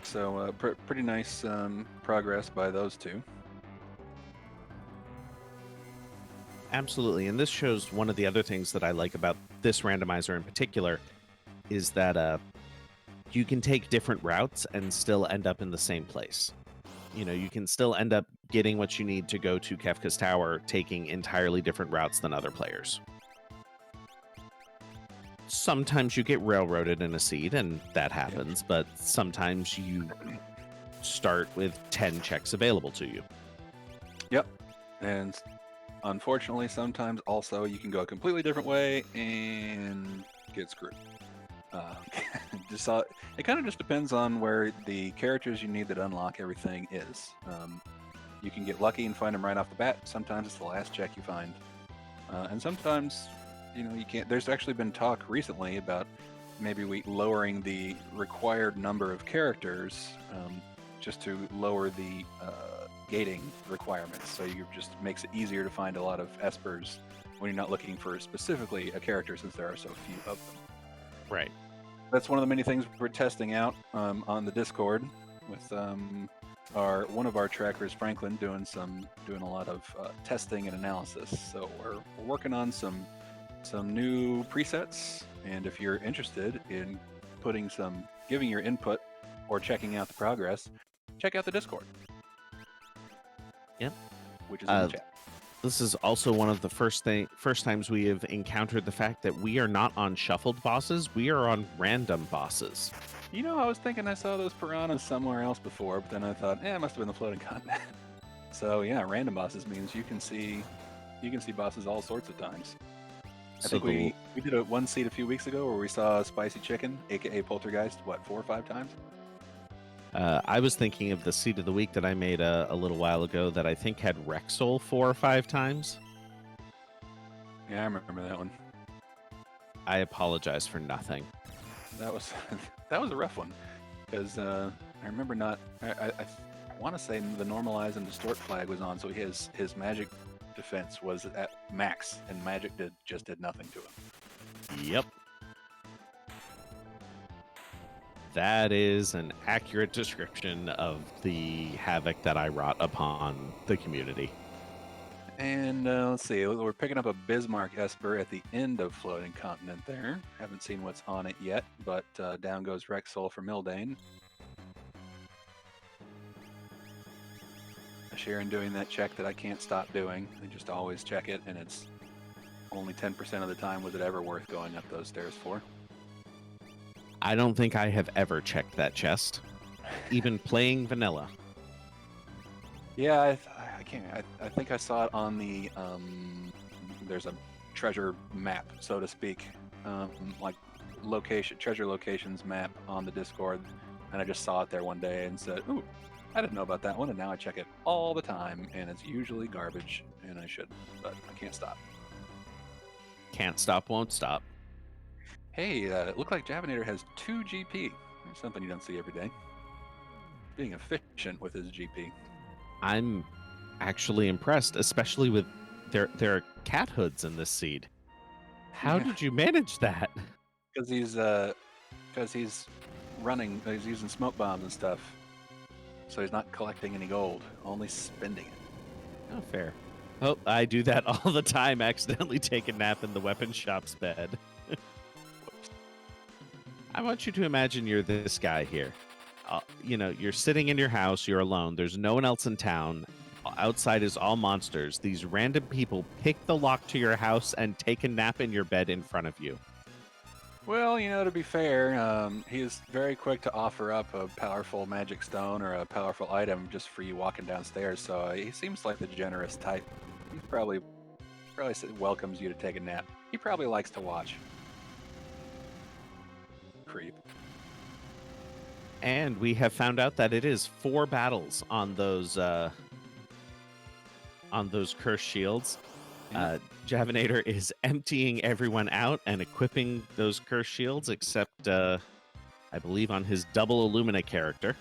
So pretty nice progress by those two. Absolutely. And this shows one of the other things that I like about this randomizer in particular is that you can take different routes and still end up in the same place. You know, you can still end up getting what you need to go to Kefka's Tower, taking entirely different routes than other players. Sometimes you get railroaded in a seed, and that happens, but sometimes you start with 10 checks available to you. Yep. And unfortunately, sometimes also you can go a completely different way and get screwed. It kind of just depends on where the characters you need that unlock everything is. You can get lucky and find them right off the bat. Sometimes it's the last check you find. And sometimes, you can't. There's actually been talk recently about maybe lowering the required number of characters just to lower the gating requirements. So you just makes it easier to find a lot of espers when you're not looking for specifically a character, since there are so few of them. Right. That's one of the many things we're testing out on the Discord with our one of our trackers, Franklin, doing a lot of testing and analysis. So we're working on some new presets, and if you're interested in giving your input or checking out the progress, check out the Discord, Yep. which is in the Uh, chat. this is also one of the first times we have encountered the fact that we are not on shuffled bosses, we are on random bosses. You know, I was thinking I saw those piranhas somewhere else before, but then I thought, it must have been the floating continent. So yeah, random bosses means you can see bosses all sorts of times. I So think we did one seed a few weeks ago where we saw spicy chicken, aka poltergeist, 4 or 5 times? I was thinking of the seed of the week that I made a little while ago that I think had Rexel 4 or 5 times. Yeah, I remember that one. I apologize for nothing. That was that was a rough one because I remember not. I want to say the normalize and distort flag was on, so his magic defense was at max, and magic just did nothing to him. Yep. That is an accurate description of the havoc that I wrought upon the community. And let's see, we're picking up a Bismarck Esper at the end of Floating Continent there. Haven't seen what's on it yet, but down goes Rexel for Mildane. Sharon doing that check that I can't stop doing. I just always check it, and it's only 10% of the time was it ever worth going up those stairs for. I don't think I have ever checked that chest, even playing vanilla. Yeah, I can't. I think I saw it on the there's a treasure map, so to speak, like treasure locations map on the Discord, and I just saw it there one day and said, "Ooh, I didn't know about that one," and now I check it all the time, and it's usually garbage, and I shouldn't, but I can't stop. Can't stop, won't stop. Hey, it looked like Javinator has 2 GP. There's something you don't see every day. Being efficient with his GP. I'm actually impressed, especially with there are cat hoods in this seed. How Yeah. did you manage that? Because he's running, he's using smoke bombs and stuff, so he's not collecting any gold, only spending it. Oh, fair. Oh, I do that all the time. Accidentally take a nap in the weapon shop's bed. Whoops. I want you to imagine you're this guy here. You're sitting in your house. You're alone. There's no one else in town. Outside is all monsters. These random people pick the lock to your house and take a nap in your bed in front of you. Well, to be fair, he is very quick to offer up a powerful magic stone or a powerful item just for you walking downstairs. So he seems like the generous type. He probably welcomes you to take a nap. He probably likes to watch. Creep. And we have found out that it is 4 battles on those cursed shields. Javinator is emptying everyone out and equipping those cursed shields, except I believe on his double Illumina character.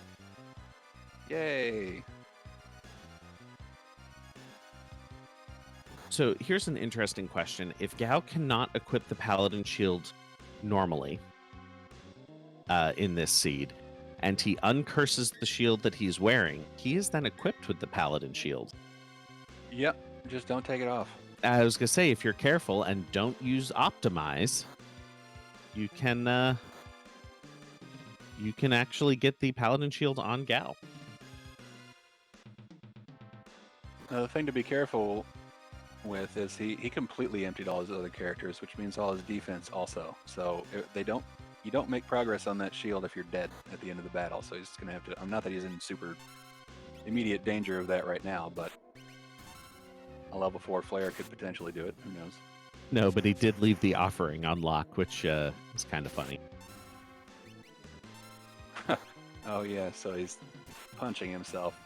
Yay! So here's an interesting question. If Gao cannot equip the Paladin shield normally in this seed, and he uncurses the shield that he's wearing, he is then equipped with the Paladin shield. Yep, just don't take it off. I was going to say, if you're careful and don't use Optimize, you can actually get the Paladin shield on Gao. The thing to be careful with is he completely emptied all his other characters, which means all his defense also. So you don't make progress on that shield if you're dead at the end of the battle. So he's gonna have to. Not that he's in super immediate danger of that right now, but a level 4 flare could potentially do it. Who knows? No, but he did leave the offering on lock, which is kind of funny. Oh yeah, so he's punching himself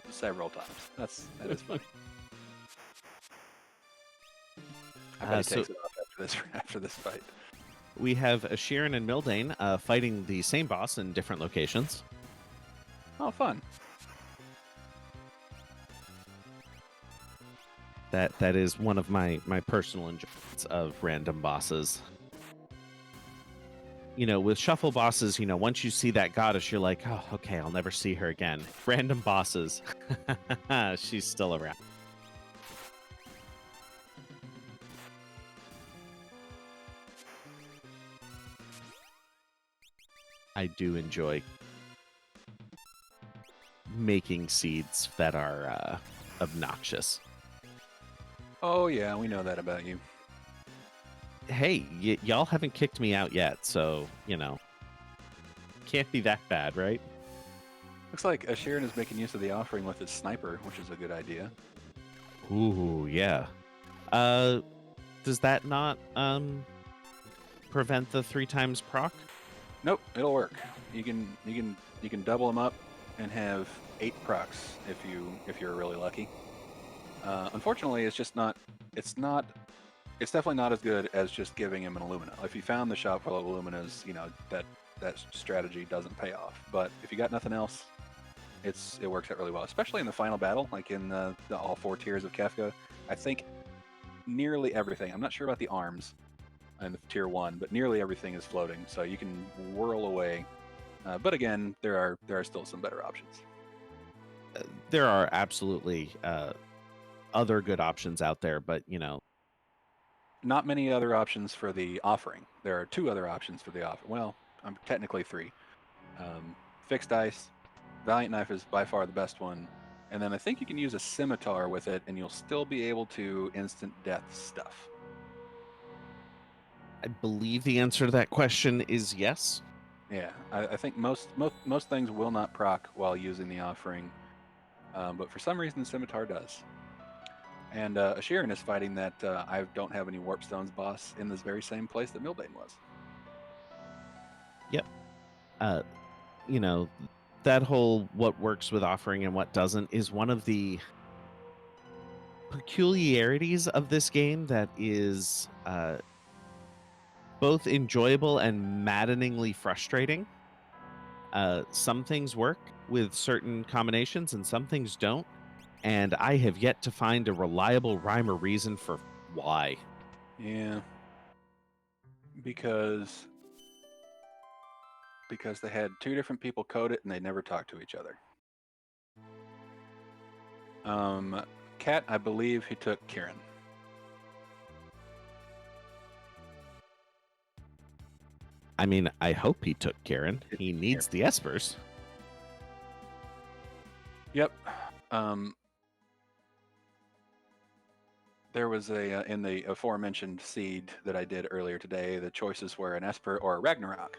several times. That is funny. I bet he takes it off after this fight. We have Sharon and Mildane fighting the same boss in different locations. Oh, fun. That is one of my personal enjoyments of random bosses. with shuffle bosses, once you see that goddess, you're like, oh, okay, I'll never see her again. Random bosses, she's still around. I do enjoy making seeds that are obnoxious. Oh yeah, we know that about you. Hey, y'all haven't kicked me out yet, so can't be that bad, right? Looks like Ashirin is making use of the offering with his sniper, which is a good idea. Ooh, yeah. Uh, does that not prevent the 3 times proc? Nope, it'll work. You can double them up and have 8 procs if you're really lucky. Unfortunately, it's just not. It's not. It's definitely not as good as just giving him an Illumina. If you found the shop full of Illuminas, that strategy doesn't pay off. But if you got nothing else, it works out really well, especially in the final battle, like in the all 4 tiers of Kefka. I think nearly everything. I'm not sure about the arms in the tier 1, but nearly everything is floating, so you can whirl away. But again, there are still some better options. There are absolutely other good options out there, but Not many other options for the offering. There are 2 other options for the offer. Well, I'm technically 3. Fixed ice, Valiant Knife is by far the best one, and then I think you can use a scimitar with it, and you'll still be able to instant death stuff. I believe the answer to that question is yes. Yeah, I think most things will not proc while using the offering, but for some reason the scimitar does. And Ashirin is fighting that I don't have any warp stones boss in this very same place that Milbane was. Yep. Uh, you know, that whole what works with offering and what doesn't is one of the peculiarities of this game that is both enjoyable and maddeningly frustrating. Some things work with certain combinations and some things don't. And I have yet to find a reliable rhyme or reason for why. Yeah, because they had 2 different people code it and they never talked to each other. Cat, I believe he took Kieran. I mean, I hope he took Karen. He needs the espers. Yep. There was in the aforementioned seed that I did earlier today, the choices were an Esper or a Ragnarok.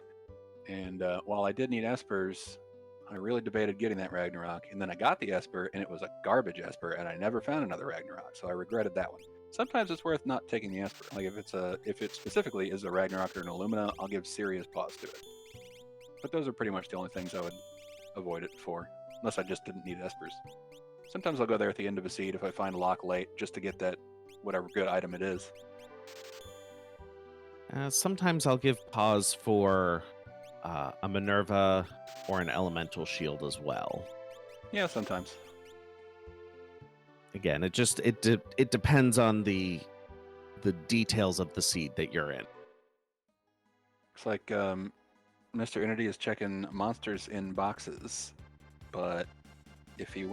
And while I did need Espers, I really debated getting that Ragnarok. And then I got the Esper, and it was a garbage Esper, and I never found another Ragnarok, so I regretted that one. Sometimes it's worth not taking the Esper. Like if it specifically is a Ragnarok or an Illumina, I'll give serious pause to it. But those are pretty much the only things I would avoid it for, unless I just didn't need Espers. Sometimes I'll go there at the end of a seed if I find a lock late, just to get that whatever good item it is. Sometimes I'll give pause for a Minerva or an elemental shield as well. Yeah, sometimes. Again, it depends on the details of the seed that you're in. Looks like Mr. Entity is checking monsters in boxes, but if he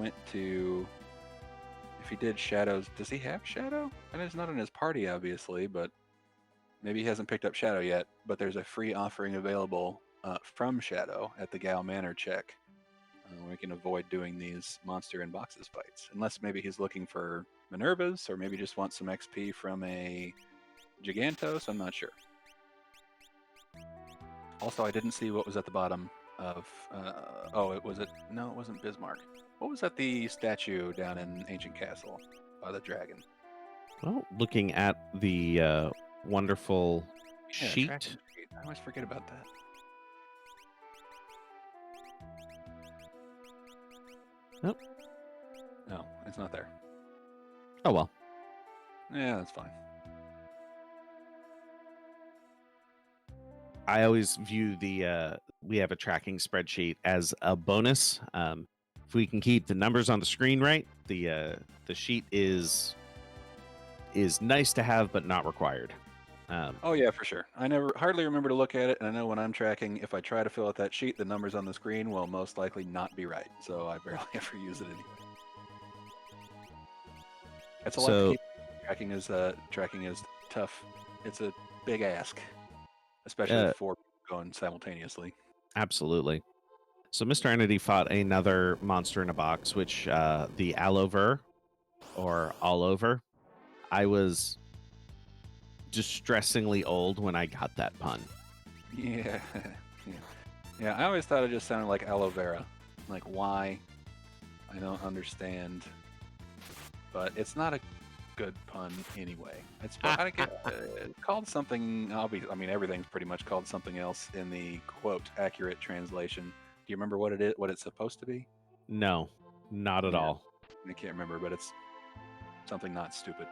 did shadows, does he have shadow? And it's not in his party, obviously, but maybe he hasn't picked up shadow yet. But there's a free offering available from shadow at the Gal Manor check. We can avoid doing these monster in boxes fights, unless maybe he's looking for Minervas, or maybe just wants some XP from a Gigantos. I'm not sure. Also, I didn't see what was at the bottom of. It wasn't Bismarck. What was at the statue down in Ancient Castle by the dragon? Well, looking at the wonderful sheet. Tracking sheet. I always forget about that. Nope. No, it's not there. Oh well. Yeah, that's fine. I always view we have a tracking spreadsheet as a bonus. If we can keep the numbers on the screen right, the sheet is nice to have but not required. Oh yeah, for sure. I never hardly remember to look at it, and I know when I'm tracking, if I try to fill out that sheet, the numbers on the screen will most likely not be right. So I barely ever use it anymore. It's a lot to So keep. Tracking is tough. It's a big ask, especially uh, for going simultaneously. absolutely. So Mr. Entity fought another monster in a box, which the Allover or All Over. I was distressingly old when I got that pun. Yeah, yeah, yeah. I always thought it just sounded like aloe vera. Like why? I don't understand. But it's not a good pun anyway. I get called something. I mean, everything's pretty much called something else in the quote accurate translation. Do you remember what it is? What it's supposed to be? No, not at Yeah, all. I can't remember, but it's something not stupid.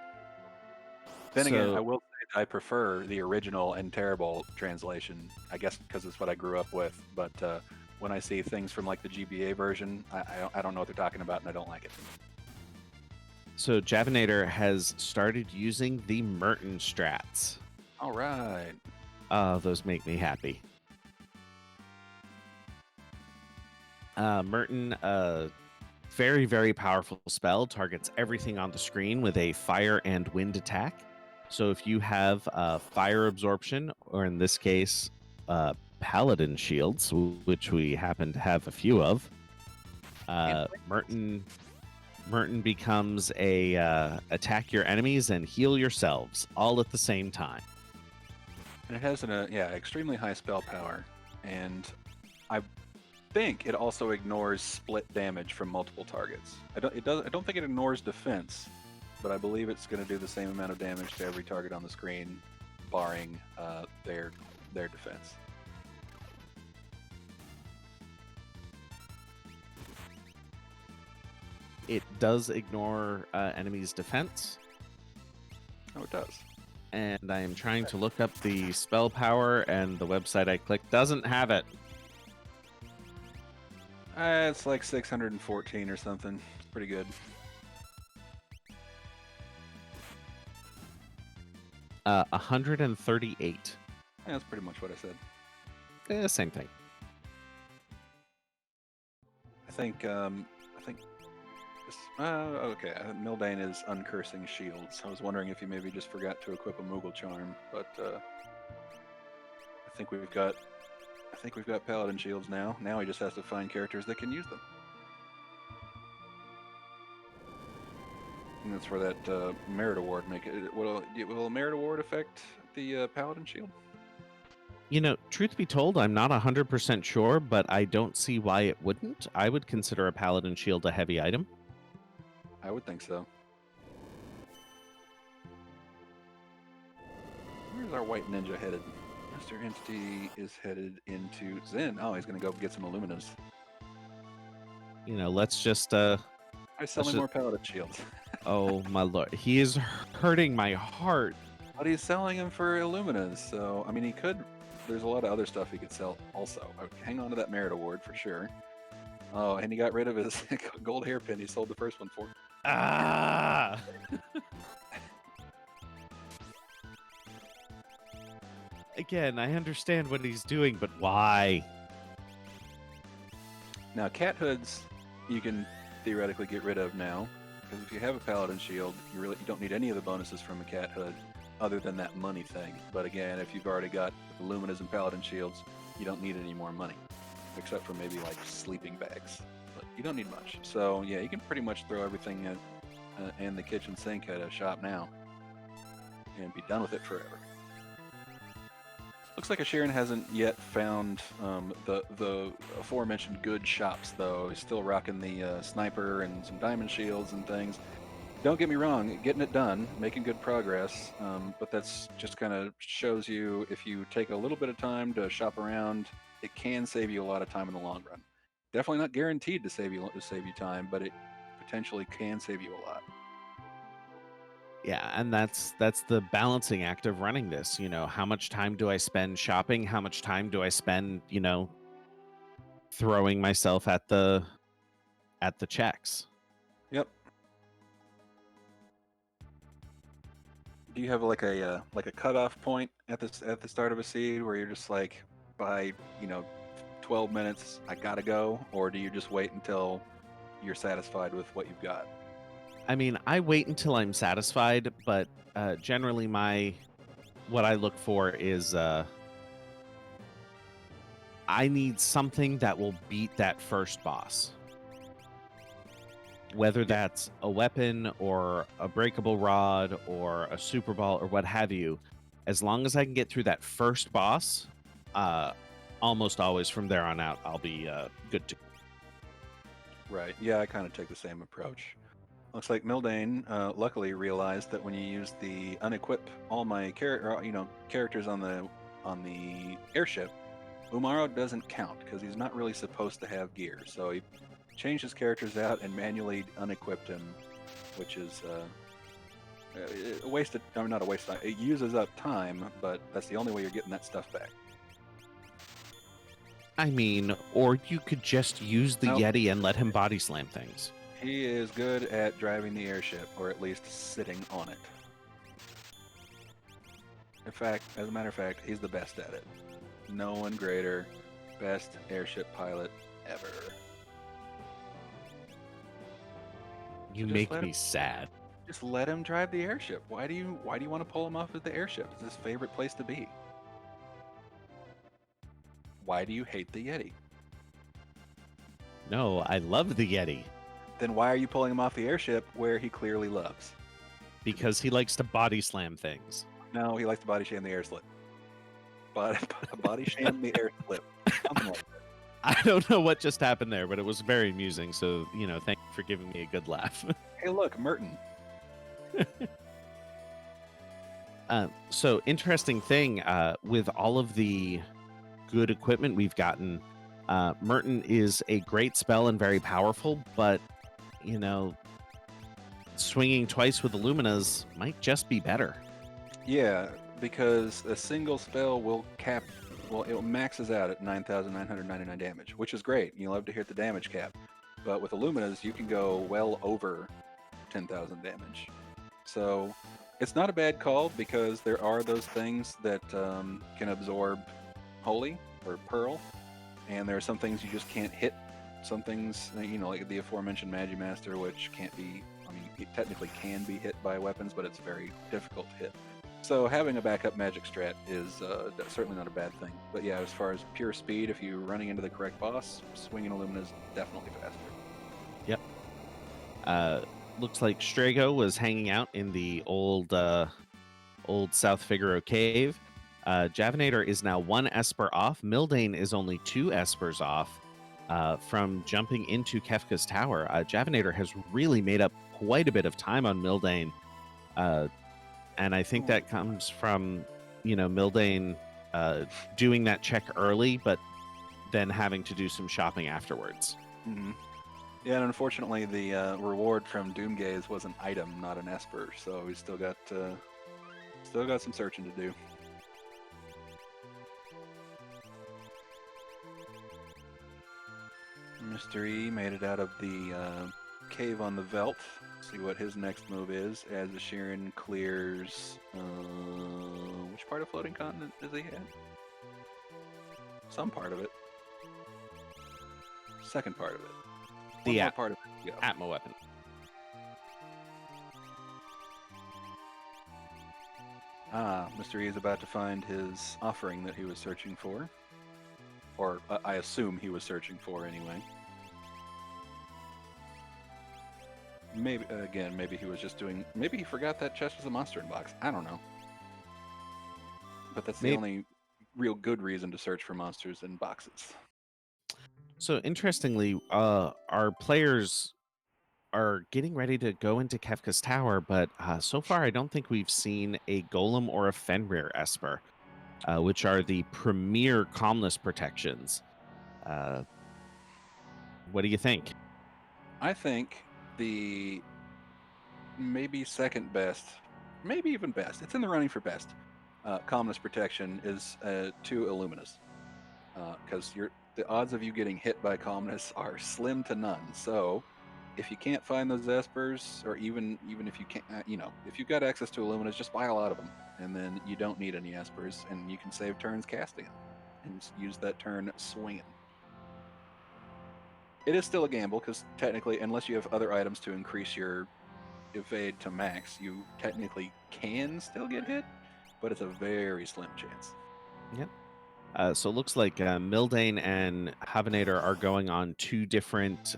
Then again, I So will say that I prefer the original and terrible translation. I guess because it's what I grew up with. But when I see things from like the GBA version, I don't know what they're talking about, and I don't like it. So Javinator has started using the Merton strats. All right. Those make me happy. Merton, very, very powerful spell, targets everything on the screen with a fire and wind attack. So if you have fire absorption, or in this case, paladin shields, which we happen to have a few of, And Merton becomes a attack your enemies and heal yourselves all at the same time. it has extremely high spell power, and I think it also ignores split damage from multiple targets. I don't think it ignores defense, but I believe it's going to do the same amount of damage to every target on the screen, barring their defense. It does ignore enemies' defense, Oh, it does. and I am trying to look up the spell power, and the website I clicked doesn't have it. It's like 614 or something. It's pretty good. 138. Yeah, that's pretty much what I said. Same thing. I think. Okay. Mildane is uncursing shields. I was wondering if he maybe just forgot to equip a Moogle charm, but I think we've got. I think we've got paladin shields now. Now he just has to find characters that can use them. And that's where that merit award make it. Will a merit award affect the paladin shield? You know, truth be told, I'm not 100% sure, but I don't see why it wouldn't. I would consider a paladin shield a heavy item. I would think so. Where's our white ninja headed? Mr. Entity is headed into Zen. Oh, he's gonna go get some Illuminas. You know, let's just By let's selling just more paladin shields. oh my lord. He is hurting my heart. But he's selling them for Illuminas, so I mean he could. There's a lot of other stuff he could sell also. Hang on to that merit award for sure. Oh, and he got rid of his gold hairpin he sold the first one for. Ah! Again, I understand what he's doing, but why? Now, cat hoods you can theoretically get rid of now, because if you have a paladin shield, you don't need any of the bonuses from a cat hood other than that money thing. But again, if you've already got Luminas and paladin shields, you don't need any more money, except for maybe like sleeping bags. But you don't need much. So yeah, you can pretty much throw everything in the kitchen sink at a shop now and be done with it forever. Looks like Asheron hasn't yet found the aforementioned good shops, though. He's still rocking the sniper and some diamond shields and things. Don't get me wrong, getting it done, making good progress, but that's just kind of shows you if you take a little bit of time to shop around, it can save you a lot of time in the long run. Definitely not guaranteed to save you time, but it potentially can save you a lot. Yeah, and that's the balancing act of running this. You know, how much time do I spend shopping? How much time do I spend, you know, throwing myself at the checks? Yep. Do you have like a cutoff point at the start of a seed where you're just like, by 12 minutes I gotta go, or do you just wait until you're satisfied with what you've got? I mean, I wait until I'm satisfied, but generally, what I look for is I need something that will beat that first boss. Whether Yeah, that's a weapon or a breakable rod or a super ball or what have you, as long as I can get through that first boss, uh, almost always from there on out, I'll be good to. right. Yeah, I kind of take the same approach. Looks like Mildane luckily realized that when you use the unequip all my characters on the airship, Umaro doesn't count because he's not really supposed to have gear. So he changed his characters out and manually unequipped him, which is a waste of, or not a waste of time. It uses up time, but that's the only way you're getting that stuff back. I mean, or you could just use the Nope, Yeti and let him body slam things. he is good at driving the airship, or at least sitting on it. In fact, as a matter of fact, he's the best at it. No one greater. Best airship pilot ever. You So just make let him me sad. just let him drive the airship. Why do you want to pull him off of the airship? It's his favorite place to be. Why do you hate the Yeti? No, I love the Yeti Then why are you pulling him off the airship where he clearly loves to be? because he likes to body slam things. No, he likes to body shame the air slip. Body, body shame the air slip. Something like that. I don't know what just happened there, but it was very amusing. So, thank you for giving me a good laugh. Hey, look, Merton. So interesting thing with all of the good equipment we've gotten, Merton is a great spell and very powerful, but you know, swinging twice with Illuminas might just be better. Yeah, because a single spell will cap. Well, it maxes out at 9,999 damage, which is great. You love to hit the damage cap. But with Illuminas, you can go well over 10,000 damage. So it's not a bad call because there are those things that can absorb Holy or Pearl, and there are some things you just can't hit. Some things, like the aforementioned Magimaster, which can't be, I mean, it technically can be hit by weapons, but it's very difficult to hit. So having a backup magic strat is certainly not a bad thing. But yeah, as far as pure speed, if you're running into the correct boss, swinging Illumina is definitely faster. Yep. Looks like Strago was hanging out in the old South Figaro cave. Javinator is now 1 Esper off. Mildane is only 2 Espers off from jumping into Kefka's tower. Javinator has really made up quite a bit of time on Mildane. And I think that comes from, Mildane doing that check early, but then having to do some shopping afterwards. Mm-hmm. Yeah, and unfortunately, the reward from Doomgaze was an item, not an Esper. So he's still got some searching to do. Mr. E made it out of the cave on the Veldt. See what his next move is as Asherin clears. Which part of Floating Continent does he have? Some part of it. Second part of it. One The more part of it. Yeah. Atma weapon. Mr. E is about to find his offering that he was searching for. Or I assume he was searching for anyway. Maybe he was just doing. Maybe he forgot that chest was a monster in box. I don't know. But that's the only real good reason to search for monsters in boxes. So interestingly, our players are getting ready to go into Kefka's tower, but so far I don't think we've seen a Golem or a Fenrir Esper, which are the premier calmness protections. What do you think? I think the maybe second best, maybe even best. It's in the running for best. Calmness protection is 2 Illuminas, because the odds of you getting hit by calmness are slim to none. So if you can't find those espers, or even if you can't, if you've got access to illuminas, just buy a lot of them, and then you don't need any espers, and you can save turns casting them, and use that turn swinging. It is still a gamble because technically, unless you have other items to increase your evade to max, you technically can still get hit, but it's a very slim chance. Yep. So it looks like Mildane and Havanator are going on two different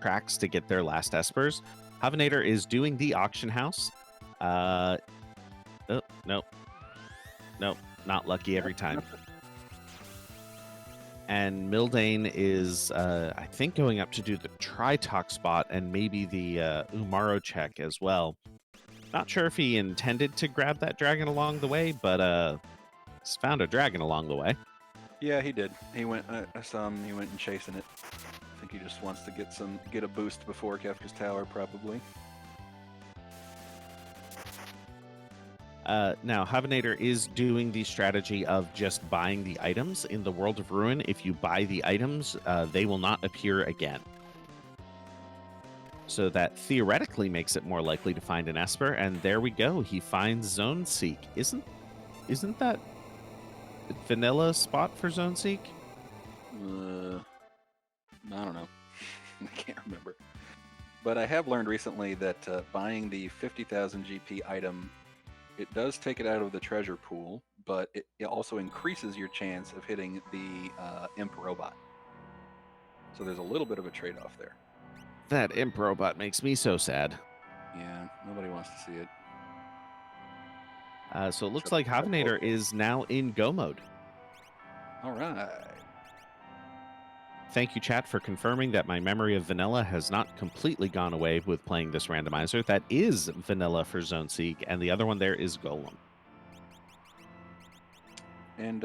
tracks to get their last espers. Havanator is doing the auction house. Oh, nope. Nope. Not lucky every time. And Mildane is, I think, going up to do the Tritalk spot and maybe the Umaro check as well. Not sure if he intended to grab that dragon along the way, but he's found a dragon along the way. Yeah, he did. He went. I saw him. He went and chasing it. I think he just wants to get a boost before Kefka's Tower, probably. Now, Havanator is doing the strategy of just buying the items. In the World of Ruin, if you buy the items, they will not appear again. So that theoretically makes it more likely to find an Esper, and there we go. He finds Zone Seek. Isn't that vanilla spot for Zone Seek? I don't know. I can't remember. But I have learned recently that buying the 50,000 GP item, it does take it out of the treasure pool, but it also increases your chance of hitting the imp robot. So there's a little bit of a trade-off there. That imp robot makes me so sad. Yeah, nobody wants to see it. So it looks like Havanator is now in go mode. All right. Thank you, chat, for confirming that my memory of vanilla has not completely gone away with playing this randomizer. That is vanilla for Zone Seek, and the other one there is Golem. And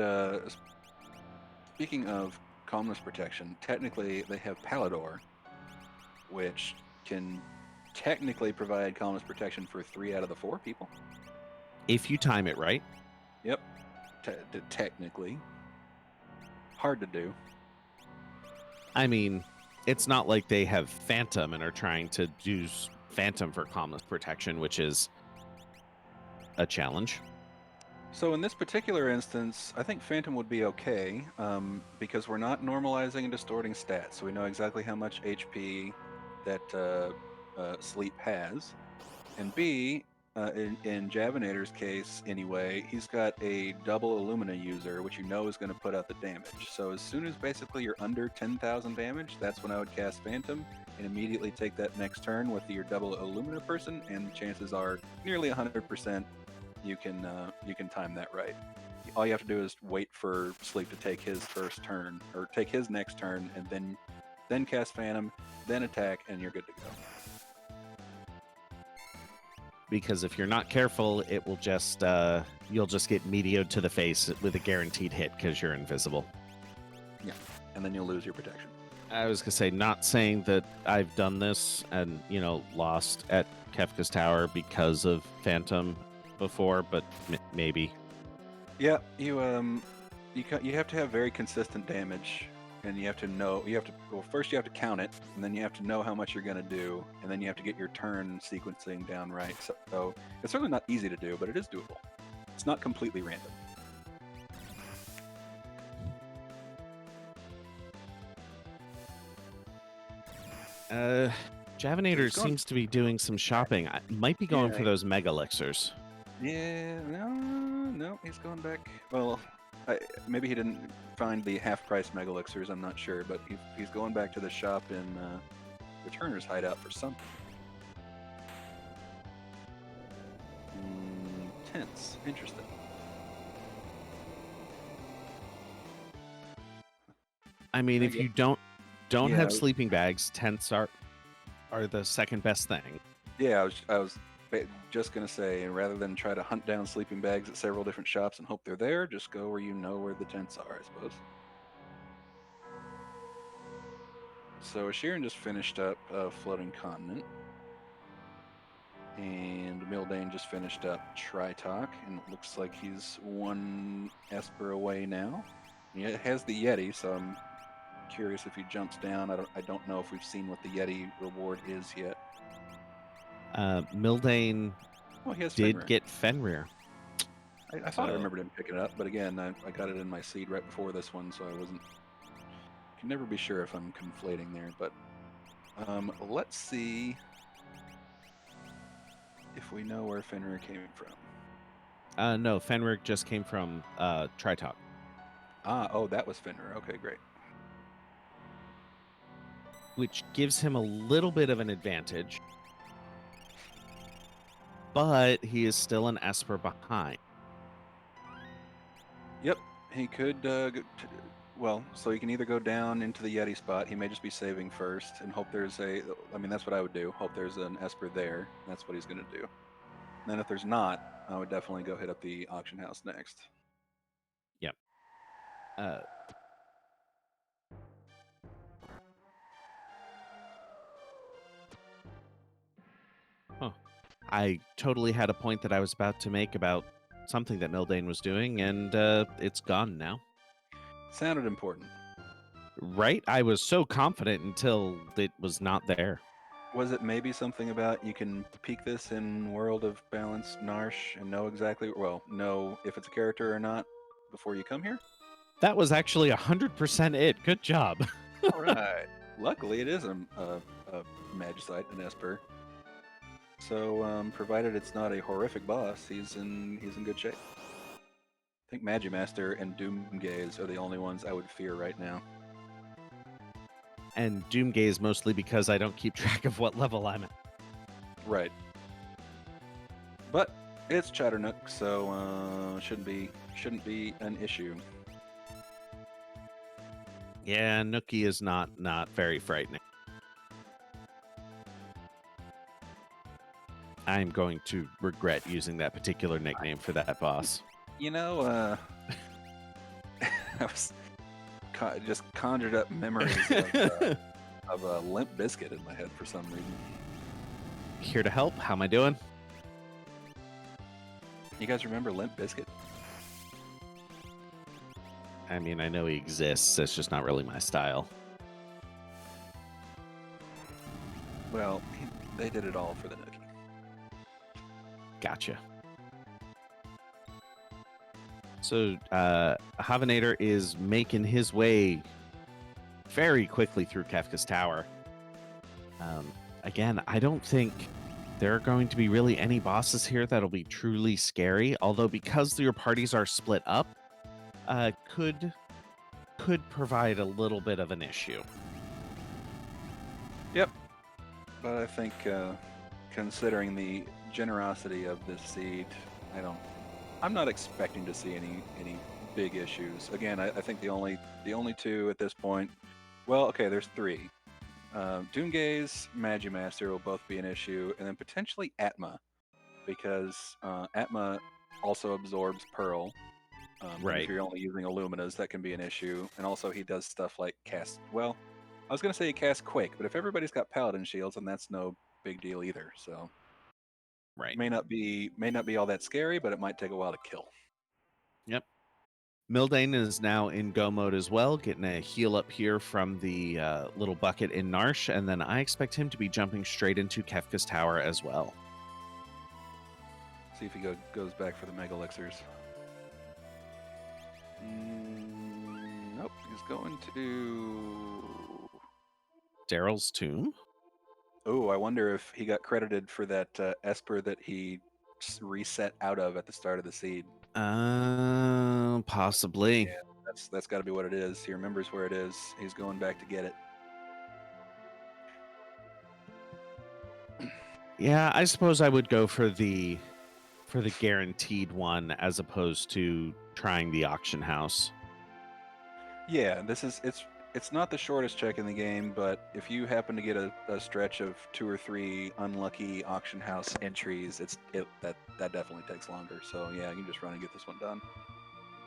speaking of calmness protection, technically they have Palador, which can technically provide calmness protection for 3 out of the 4 people. If you time it right. Yep. Technically. Hard to do. I mean, it's not like they have Phantom and are trying to use Phantom for calmness protection, which is a challenge. So in this particular instance, I think Phantom would be okay, because we're not normalizing and distorting stats, so we know exactly how much HP that Sleep has. And B, in Javinator's case anyway, he's got a double Illumina user, which you know is going to put out the damage. So as soon as basically you're under 10,000 damage, that's when I would cast Phantom and immediately take that next turn with your double Illumina person, and chances are nearly 100% you can time that right. All you have to do is wait for Sleep to take his first turn, or take his next turn, and then cast Phantom, then attack, and you're good to go. Because if you're not careful, it will just you'll just get medioed to the face with a guaranteed hit because you're invisible. Yeah, and then you'll lose your protection. I was gonna say, not saying that I've done this and lost at Kefka's Tower because of Phantom before, but maybe. Yeah, you have to have very consistent damage, and you have to first you have to count it, and then you have to know how much you're going to do, and then you have to get your turn sequencing down right. So it's certainly not easy to do, but it is doable. It's not completely random. Javinator seems to be doing some shopping. I might be going for those mega elixirs. Yeah, no, he's going back. Well, maybe he didn't find the half-price mega elixirs. I'm not sure, but he's going back to the shop in Returner's hideout for something. Tents, interesting. I mean, if you don't have sleeping bags, tents are the second best thing. Yeah, I was just gonna say, rather than try to hunt down sleeping bags at several different shops and hope they're there, just go where you know where the tents are, I suppose. So Sheeran just finished up Floating Continent, and Mildane just finished up Tritalk, and it looks like he's 1 Esper away now. He has the Yeti, so curious if he jumps down. I don't know if we've seen what the Yeti reward is yet. Mildane Oh, he has did Fenrir. get Fenrir. I thought I So- remembered him picking it up, but again, I got it in my seed right before this one, so I wasn't. Can never be sure if I'm conflating there, but let's see if we know where Fenrir came from. No, Fenrir just came from Tritalk. Oh, that was Fenrir. Okay, great. Which gives him a little bit of an advantage. But he is still an Esper behind. Yep, he could. Well, so he can either go down into the Yeti spot. He may just be saving first and hope there's a. I mean, that's what I would do. Hope there's an Esper there. That's what he's going to do. And then if there's not, I would definitely go hit up the auction house next. Yep. I totally had a point that I was about to make about something that Mildane was doing, and it's gone now. Sounded important. Right? I was so confident until it was not there. Was it maybe something about you can peek this in World of Balance Narsh and know exactly, well, know if it's a character or not before you come here? That was actually 100% it. Good job. All right. Luckily, it is a Magicite, an Esper. So, provided it's not a horrific boss, he's in good shape. I think Magimaster and Doomgaze are the only ones I would fear right now. And Doomgaze mostly because I don't keep track of what level I'm at. Right. But it's Chatternook, so shouldn't be an issue. Yeah, Nookie is not very frightening. I'm going to regret using that particular nickname for that boss. You know, I was just conjured up memories of a Limp Biscuit in my head for some reason. Here to help. How am I doing? You guys remember Limp Biscuit? I mean, I know he exists. It's just not really my style. Well, they did it all for the Nookie. Gotcha. So, Havanator is making his way very quickly through Kefka's Tower. Again, I don't think there are going to be really any bosses here that'll be truly scary, although because your parties are split up, could provide a little bit of an issue. Yep. But I think considering the generosity of this seed, I'm not expecting to see any big issues. Again, I think the only two at this point, well, okay, there's three. Doomgaze, Magimaster will both be an issue, and then potentially Atma, because Atma also absorbs Pearl. And Right. if you're only using Illuminas, that can be an issue. And also he does stuff like cast, well, I was going to say he casts Quake, but if everybody's got Paladin shields, then that's no big deal either. So Right. may not be all that scary, but it might take a while to kill. Yep. Mildane is now in go mode as well, getting a heal up here from the little bucket in Narsh, and then I expect him to be jumping straight into Kefka's Tower as well. See if he goes back for the Mega Elixirs. Nope, he's going to Daryl's tomb? Oh, I wonder if he got credited for that Esper that he reset out of at the start of the seed. Possibly. Yeah, that's got to be what it is. He remembers where it is. He's going back to get it. Yeah, I suppose I would go for the guaranteed one as opposed to trying the auction house. Yeah, it's not the shortest check in the game, but if you happen to get a stretch of 2 or 3 unlucky auction house entries, that definitely takes longer. So yeah, you can just run and get this one done.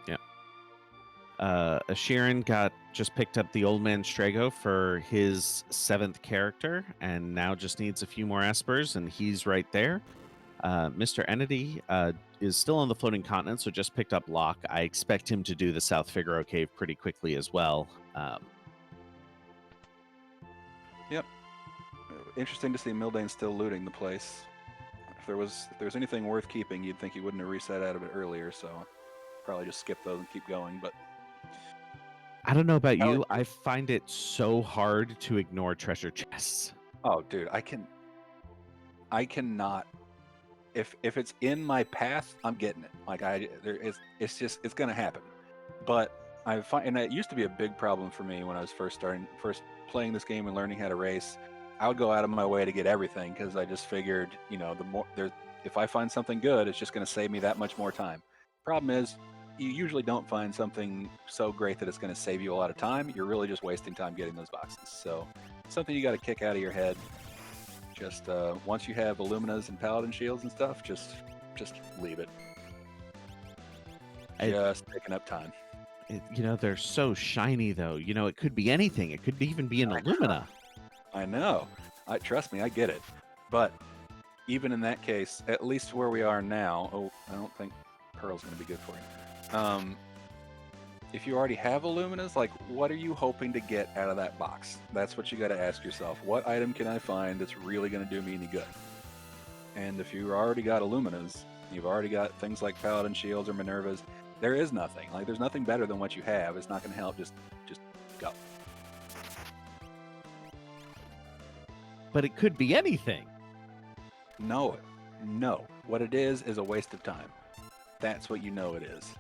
Yeah. Ashirin just picked up the Old Man Strago for his 7th character, and now just needs a few more Espers, and he's right there. Mr. Entity is still on the floating continent, so just picked up Locke. I expect him to do the South Figaro Cave pretty quickly as well. interesting to see Mildane still looting the place. If there was anything worth keeping, you'd think he wouldn't have reset out of it earlier. So probably just skip those and keep going. But I don't know about How- you. I find it so hard to ignore treasure chests. oh, dude, I cannot. If it's in my path, I'm getting it. Like it's gonna happen. But I find, and it used to be a big problem for me when I was first playing this game and learning how to race. I would go out of my way to get everything because I just figured, the more if I find something good, it's just going to save me that much more time. Problem is, you usually don't find something so great that it's going to save you a lot of time. You're really just wasting time getting those boxes. So, something you got to kick out of your head. Just once you have Illuminas and Paladin shields and stuff, just leave it. Just taking up time. They're so shiny, though. It could be anything. It could even be an Illumina. I know. Trust me, I get it. But even in that case, at least where we are now, I don't think Pearl's going to be good for you. If you already have Illuminas, like, what are you hoping to get out of that box? That's what you got to ask yourself. What item can I find that's really going to do me any good? And if you already got Illuminas, you've already got things like Paladin Shields or Minervas, there is nothing. Like, there's nothing better than what you have. It's not going to help. Just go. But it could be anything. No. What it is a waste of time. That's what you know it is.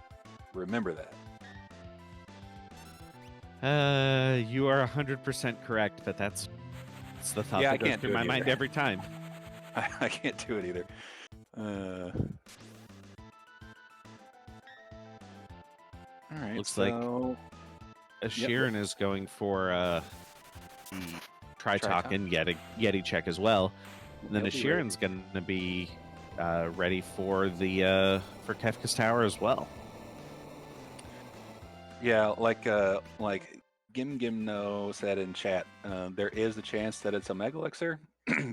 Remember that. You are 100% correct, but that's the thought that goes through my mind every time. I can't do it either. All right. Looks like Sheeran is going for the Tritalk and Yeti check as well. And then Sheeran's going to be ready for the for Kefka's Tower as well. Yeah, like Gim No said in chat, there is a chance that it's a Mega Elixir,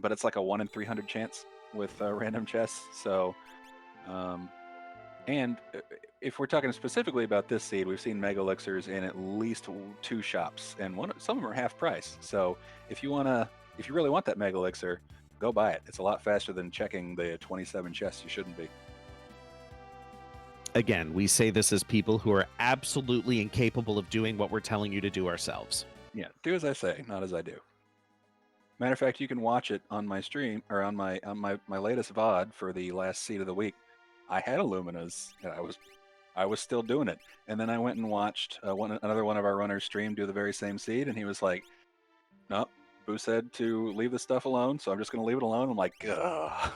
but it's like a 1 in 300 chance with random chests. So, and if we're talking specifically about this seed, we've seen Mega Elixirs in at least 2 shops, and some of them are half price. So, if you really want that Mega Elixir, go buy it. It's a lot faster than checking the 27 chests you shouldn't be. Again, we say this as people who are absolutely incapable of doing what we're telling you to do ourselves. Yeah, do as I say, not as I do. Matter of fact, you can watch it on my stream or on my latest VOD for the last seed of the week. I had Illuminas, and I was still doing it, and then I went and watched another one of our runners stream do the very same seed, and he was like, "Nope, Boo said to leave this stuff alone, so I'm just going to leave it alone." I'm like, ugh.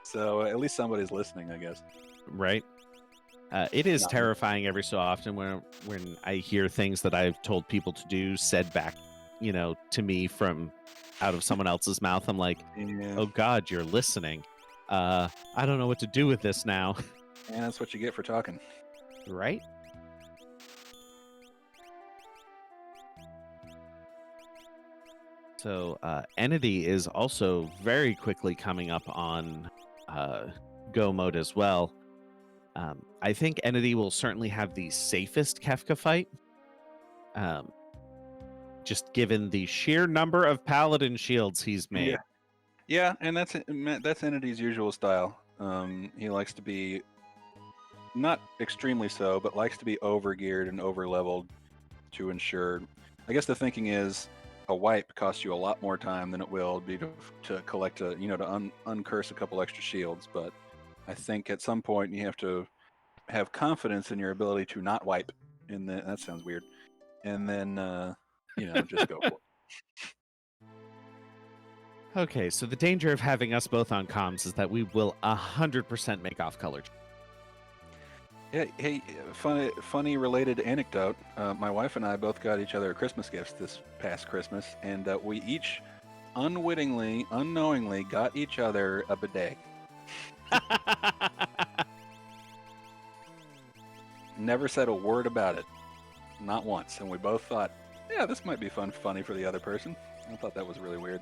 So at least somebody's listening, I guess. Right. It is terrifying every so often when I hear things that I've told people to do said back, to me from out of someone else's mouth. I'm like, oh God, you're listening. I don't know what to do with this now. And that's what you get for talking. Right. So Entity is also very quickly coming up on Go mode as well. I think Entity will certainly have the safest Kefka fight. Just given the sheer number of Paladin shields he's made. Yeah, and that's Entity's usual style. He likes to be not extremely so, but likes to be over-geared and over-leveled to ensure. I guess the thinking is a wipe costs you a lot more time than it will be to collect to uncurse a couple extra shields. But I think at some point you have to have confidence in your ability to not wipe. And that sounds weird. And then just go for it. Okay, so the danger of having us both on comms is that we will 100% make off color. Yeah, hey, funny related anecdote. My wife and I both got each other Christmas gifts this past Christmas, and we each unknowingly got each other a bidet. Never said a word about it. Not once. And we both thought, yeah, this might be funny for the other person. I thought that was really weird.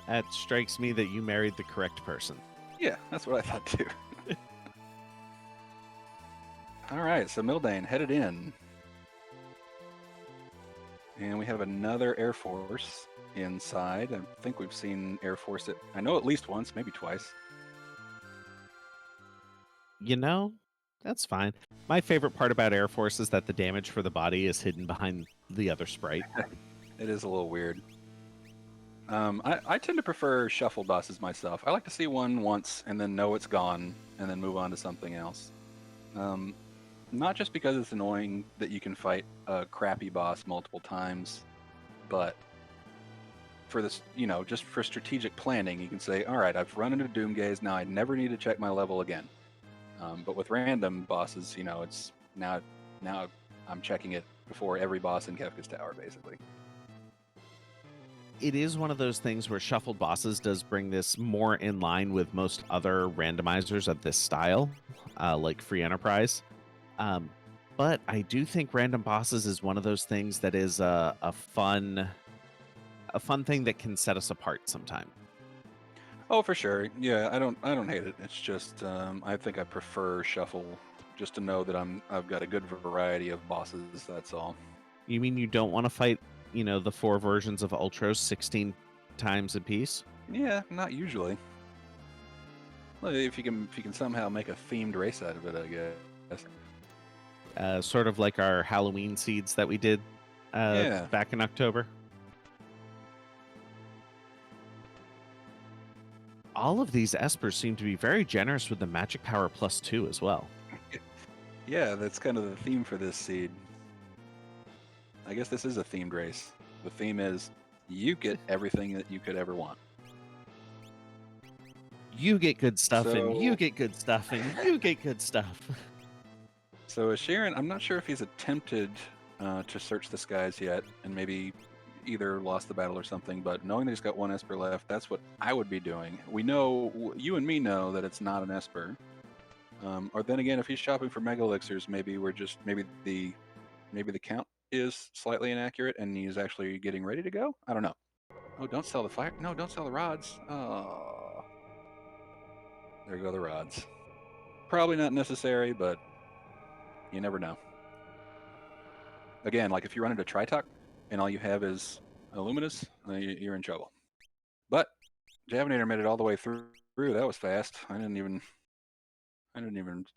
That strikes me that you married the correct person. Yeah, that's what I thought too. All right, so Mildane headed in. And we have another Air Force inside. I think we've seen Air Force I know at least once, maybe twice. You know, that's fine. My favorite part about Air Force is that the damage for the body is hidden behind the other sprite. It is a little weird. I tend to prefer shuffle bosses myself. I like to see one once and then know it's gone and then move on to something else. Um, Not just because it's annoying that you can fight a crappy boss multiple times, but for this, just for strategic planning, you can say, all right, I've run into Doomgaze, now I never need to check my level again. But with random bosses, it's now I'm checking it before every boss in Kefka's Tower, basically. It is one of those things where shuffled bosses does bring this more in line with most other randomizers of this style, like Free Enterprise. Um, but I do think random bosses is one of those things that is a fun thing that can set us apart sometime. Oh, for sure. Yeah, I don't hate it. It's just I think I prefer shuffle just to know that I've got a good variety of bosses. That's all. You mean you don't want to fight, the 4 versions of Ultros 16 times a piece? Yeah, not usually. Well, if you can somehow make a themed race out of it, I guess. Sort of like our Halloween seeds that we did Yeah. back in October. All of these espers seem to be very generous with the magic power +2 as well. Yeah, that's kind of the theme for this seed. I guess this is a themed race. The theme is you get everything that you could ever want. You get good stuff, and you So, get good stuff, and you get good stuff. so Sharon, I'm not sure if he's attempted to search the skies yet, and maybe either lost the battle or something. But knowing that he's got one Esper left, that's what I would be doing. We know, you and me know that it's not an Esper. Or then again, if he's shopping for Mega Elixirs, maybe the count is slightly inaccurate, and he's actually getting ready to go. I don't know. Oh, don't sell the fire. No, don't sell the rods. Oh, there go the rods. Probably not necessary, but you never know. Again, like if you run into Tritok and all you have is Illuminous, you're in trouble. But Javinator made it all the way through. That was fast. I didn't even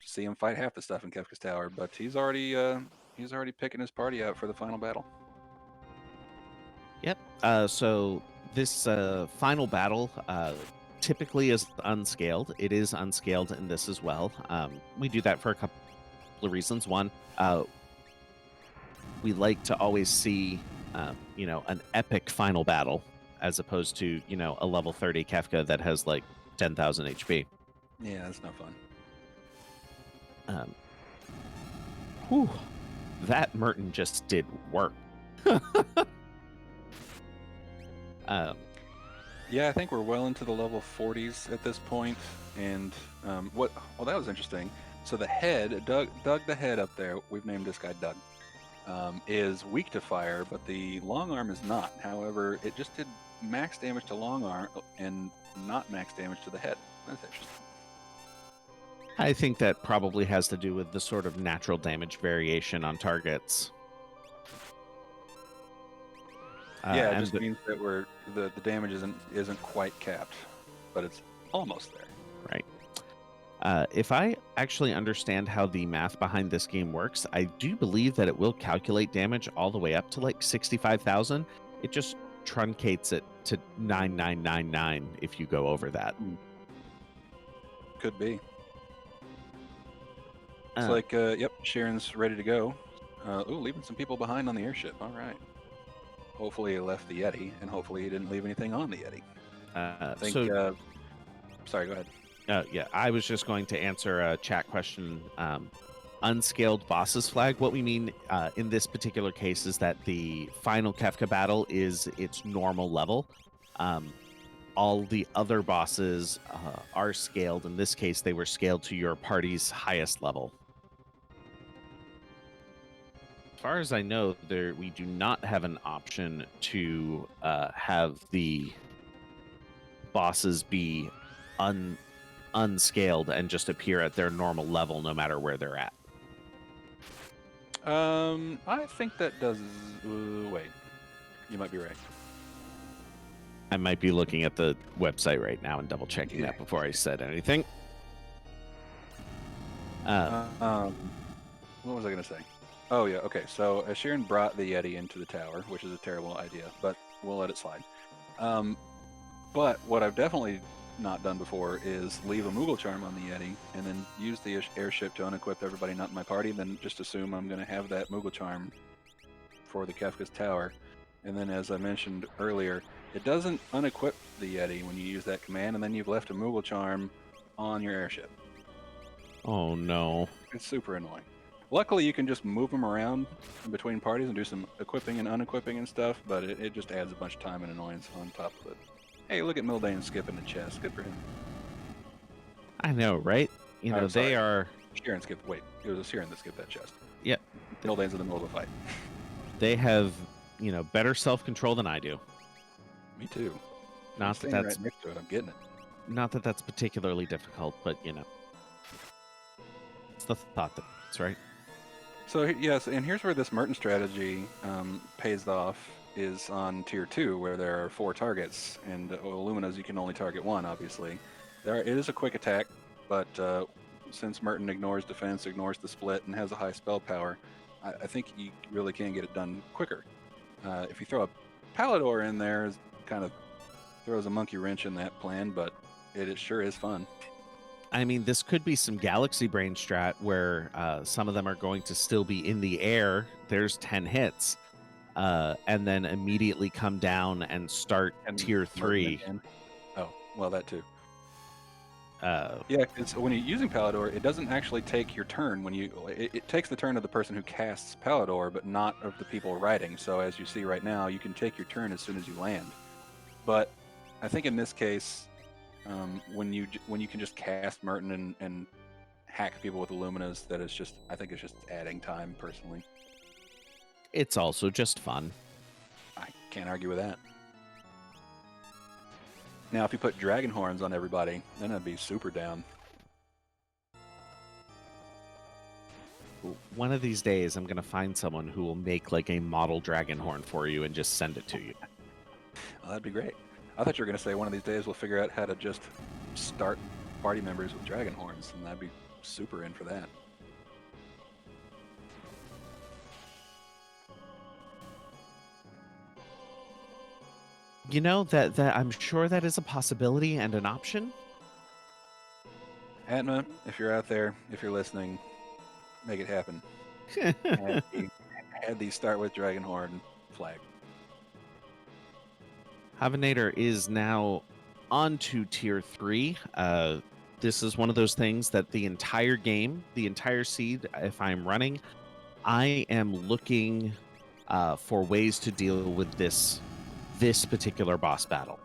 see him fight half the stuff in Kefka's Tower, but he's already picking his party out for the final battle. Yep. So this final battle typically is unscaled. It is unscaled in this as well. We do that for a couple of reasons. One, we like to always see, an epic final battle as opposed to, a level 30 Kefka that has like 10,000 HP. Yeah, that's no fun. Um, whew, that Merton just did work. um, Yeah, I think we're well into the level 40s at this point. And well, that was interesting. So the head, Doug the head up there, we've named this guy Doug, is weak to fire, but the long arm is not. However, it just did max damage to long arm and not max damage to the head. That's interesting. I think that probably has to do with the sort of natural damage variation on targets. Yeah, it And just means that the damage isn't quite capped, but it's almost there. right. If I actually understand how the math behind this game works, I do believe that it will calculate damage all the way up to like 65,000. It just truncates it to 9999 if you go over that. Could be. It's Uh, like, yep, Sharon's ready to go. Leaving some people behind on the airship. All right. Hopefully he left the Yeti, and hopefully he didn't leave anything on the Yeti. I think. Sorry, go ahead. Yeah, I was just going to answer a chat question. Unscaled bosses flag. What we mean in this particular case is that the final Kefka battle is its normal level. All the other bosses are scaled. In this case, they were scaled to your party's highest level. As far as I know, we do not have an option to have the bosses be unscaled and just appear at their normal level no matter where they're at. I think that does. Wait. You might be right. I might be looking at the website right now and double checking Yeah. that before I said anything. Uh, um, what was I going to say? Oh, yeah. Okay. So Sheeran brought the Yeti into the tower, which is a terrible idea, but we'll let it slide. Um, but what I've definitely not done before is leave a Moogle charm on the Yeti and then use the airship to unequip everybody not in my party, then just assume I'm going to have that Moogle charm for the Kefka's tower. And then, as I mentioned earlier, it doesn't unequip the Yeti when you use that command, and then you've left a Moogle charm on your airship. Oh no. It's super annoying. Luckily, you can just move them around in between parties and do some equipping and unequipping and stuff, but it just adds a bunch of time and annoyance on top of it. Hey, look at Mildane skipping the chest. Good for him. I know, right? You know, I'm they sorry. are. Sheeran skipped. Wait, it was a Sheeran that skipped that chest. Yeah, Mildane's in the middle of the fight. they have, better self-control than I do. Me too. I'm Not that standing that's right next to it. I'm getting it. not that that's particularly difficult, but it's the thought that's right. So yes, and here's where this Merton strategy pays off is on tier 2, where there are 4 targets, and Illuminas you can only target 1, obviously. It is a quick attack, but since Merton ignores defense, ignores the split, and has a high spell power, I think you really can get it done quicker. If you throw a Palador in there, it kind of throws a monkey wrench in that plan, but it sure is fun. I mean, this could be some Galaxy Brain strat where some of them are going to still be in the air. There's 10 hits, and then immediately come down and start And tier Merton 3. again. Oh, well, that too. Uh, Yeah, because when you're using Palador, it doesn't actually take your turn when it takes the turn of the person who casts Palador, but not of the people riding. So as you see right now, you can take your turn as soon as you land. But I think in this case, when you can just cast Merton and hack people with Illuminas, I think it's just adding time personally. it's also just fun. I can't argue with that. Now, if you put dragon horns on everybody, then I'd be super down. One of these days, I'm going to find someone who will make like a model dragon horn for you and just send it to you. Well, that'd be great. I thought you were going to say one of these days we'll figure out how to just start party members with dragon horns, and I'd be super in for that. That I'm sure that is a possibility and an option. Atma, if you're out there, if you're listening, make it happen. Had these start with dragon horn flag. Havanator is now on to tier 3. This is one of those things that the entire game, the entire seed, if I'm running, I am looking for ways to deal with this particular boss battle.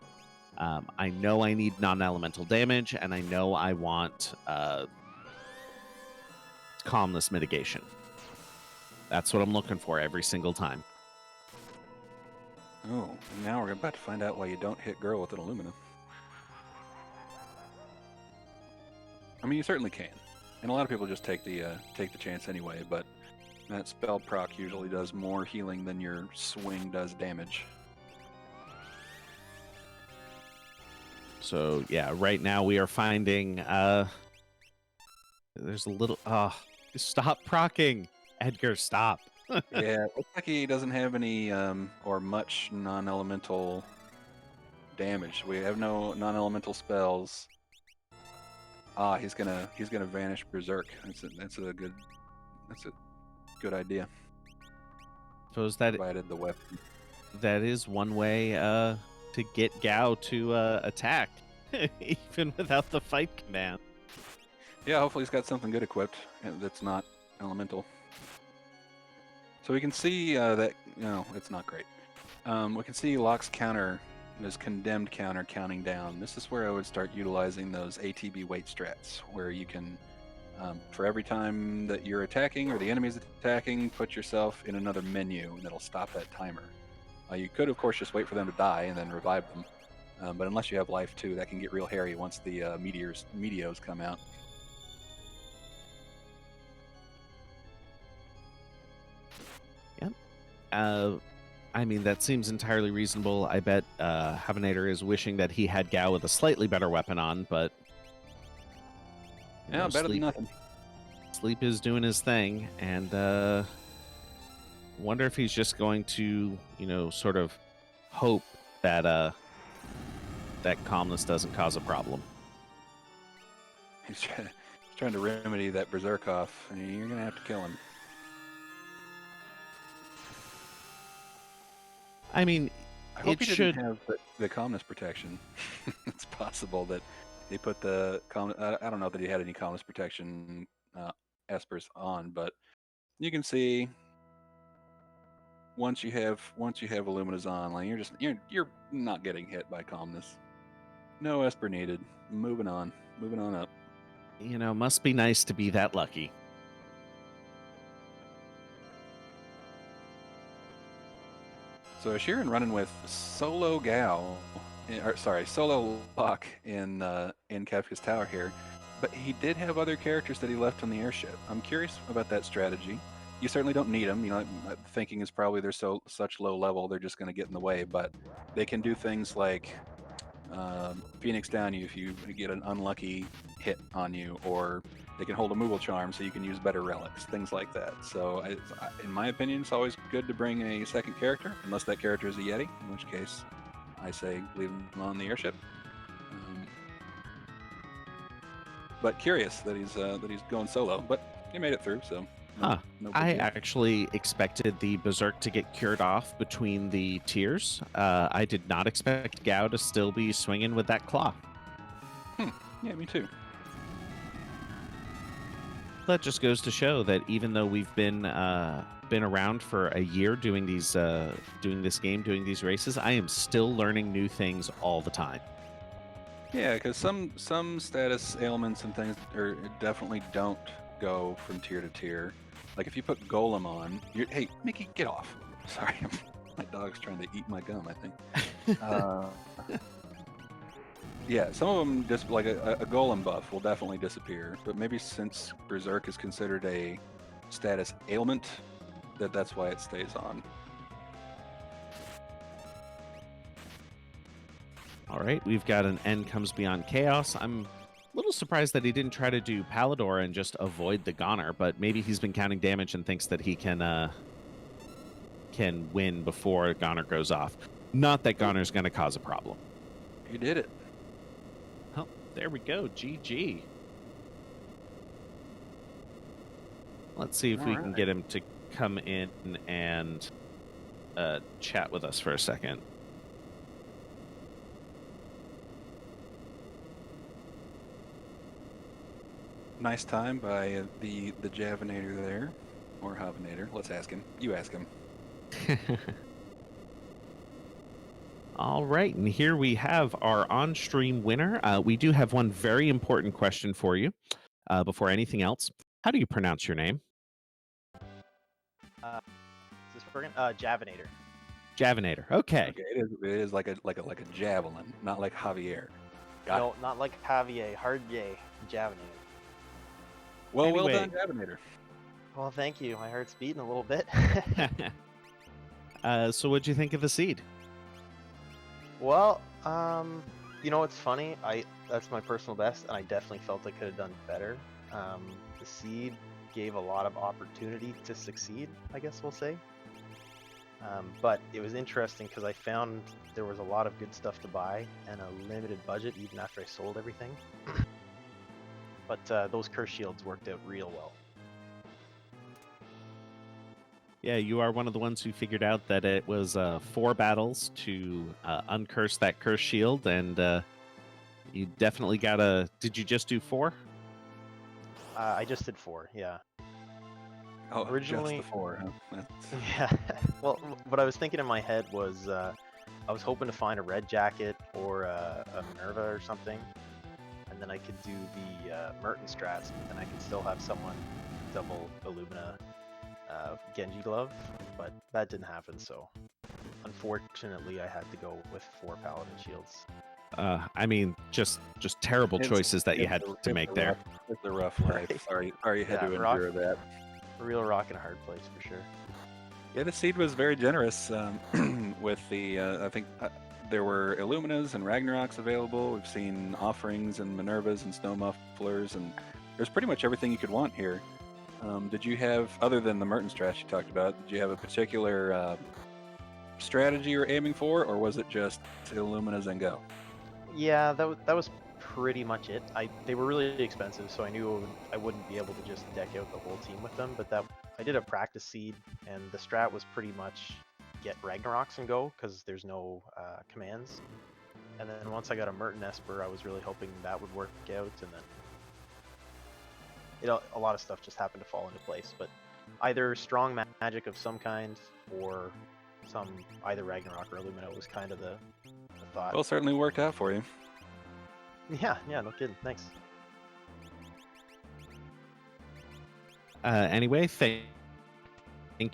I know I need non-elemental damage, and I know I want calmness mitigation. That's what I'm looking for every single time. Oh, now we're about to find out why you don't hit girl with an Illumina. I mean, you certainly can, and a lot of people just take the chance anyway. But that spell proc usually does more healing than your swing does damage. So yeah, right now we are finding there's a little stop procking. Edgar, stop. Yeah, it looks like he doesn't have any or much non-elemental damage. We have no non-elemental spells. He's gonna vanish berserk. That's a good idea. Suppose that Provided the weapon. that is one way to get Gao to attack, even without the fight command. Yeah, hopefully he's got something good equipped that's not elemental. So we can see that it's not great. We can see Locke's counter, his condemned counter counting down. This is where I would start utilizing those ATB weight strats, where you can, for every time that you're attacking or the enemy's attacking, put yourself in another menu, and it'll stop that timer. You could, of course, just wait for them to die and then revive them. But unless you have life too, that can get real hairy once the meteos come out. I mean, that seems entirely reasonable. I bet Havanator is wishing that he had Gao with a slightly better weapon on, but Yeah, better than sleep nothing. sleep is doing his thing, and wonder if he's just going to, sort of hope that that calmness doesn't cause a problem. He's trying to remedy that berserk off. You're gonna have to kill him. I mean, I hope it he didn't should. have the calmness protection. It's possible that they put the I don't know that he had any calmness protection espers on, but you can see once you have Illumina's on, like you're not getting hit by calmness. No esper needed. Moving on up. Must be nice to be that lucky. So Sheeran running with solo Gal, solo Locke in Kafka's Tower here, but he did have other characters that he left on the airship. I'm curious about that strategy. You certainly don't need them. Thinking is probably they're such low level they're just going to get in the way, but they can do things like Phoenix down you if you get an unlucky hit on you, or they can hold a Moogle charm so you can use better relics, things like that. So, in my opinion, it's always good to bring a second character, unless that character is a Yeti, in which case I say leave him on the airship. But curious that he's going solo, but he made it through, so Huh. no big I deal. actually expected the Berserk to get cured off between the tiers. I did not expect Gao to still be swinging with that claw. Yeah, me too. That just goes to show that even though we've been around for a year doing these doing this game, doing these races, I am still learning new things all the time. Yeah, because some status ailments and things definitely don't go from tier to tier. Like if you put Golem on, hey Mickey, get off! Sorry, my dog's trying to eat my gum. I think. Yeah, some of them just like a Golem buff will definitely disappear, but maybe since Berserk is considered a status ailment, that's why it stays on. All right, we've got an End Comes Beyond Chaos. I'm a little surprised that he didn't try to do Palador and just avoid the Goner, but maybe he's been counting damage and thinks that he can win before Goner goes off. Not that Goner's going to cause a problem. You did it. Oh, there we go. GG. Let's see if we can get him to come in and chat with us for a second. Nice time by the Javinator there, or Havinator. Let's ask him. You ask him. All right, and here we have our on-stream winner. We do have one very important question for you before anything else. How do you pronounce your name? Is this working? Javinator. Javinator. Okay. Okay, it is like a javelin, not like Javier. No, not like Javier. Hard J. Javinator. Well, Anyway. well done, Javinator. Well, thank you. My heart's beating a little bit. So what'd you think of the seed? Well, it's funny. That's my personal best, and I definitely felt I could have done better. The seed gave a lot of opportunity to succeed, I guess we'll say. But it was interesting because I found there was a lot of good stuff to buy and a limited budget even after I sold everything. But those curse shields worked out real well. Yeah, you are one of the ones who figured out that it was 4 battles to uncurse that curse shield, and you definitely got a... Did you just do 4? I just did 4, yeah. Oh, Originally, just the 4, huh? Yeah. Well, what I was thinking in my head was I was hoping to find a red jacket or a Minerva or something, and then I could do the Merton strats, but then I could still have someone double Illumina Genji glove, but that didn't happen, so unfortunately I had to go with 4 paladin shields. I mean, just terrible choices that you had to make there. It's a rough life. Right. Sorry you had to Yeah, endure that. A real rock and a hard place for sure. Yeah, the seed was very generous with the. I think there were Illuminas and Ragnaroks available. We've seen offerings and Minervas and Snow Mufflers, and there's pretty much everything you could want here. Did you have, other than the Merton strat you talked about, did you have a particular strategy you're aiming for, or was it just Illuminas and go? Yeah, that was pretty much it. They were really expensive, so I knew I wouldn't be able to just deck out the whole team with them. But that I did a practice seed, and the strat was pretty much get Ragnaroks and go because there's no commands. And then once I got a Merton Esper, I was really hoping that would work out, and then a lot of stuff just happened to fall into place. But either strong magic of some kind or either Ragnarok or Illumina was kind of the thought. Well, certainly worked out for you. Yeah, no kidding. Thanks. Anyway, thank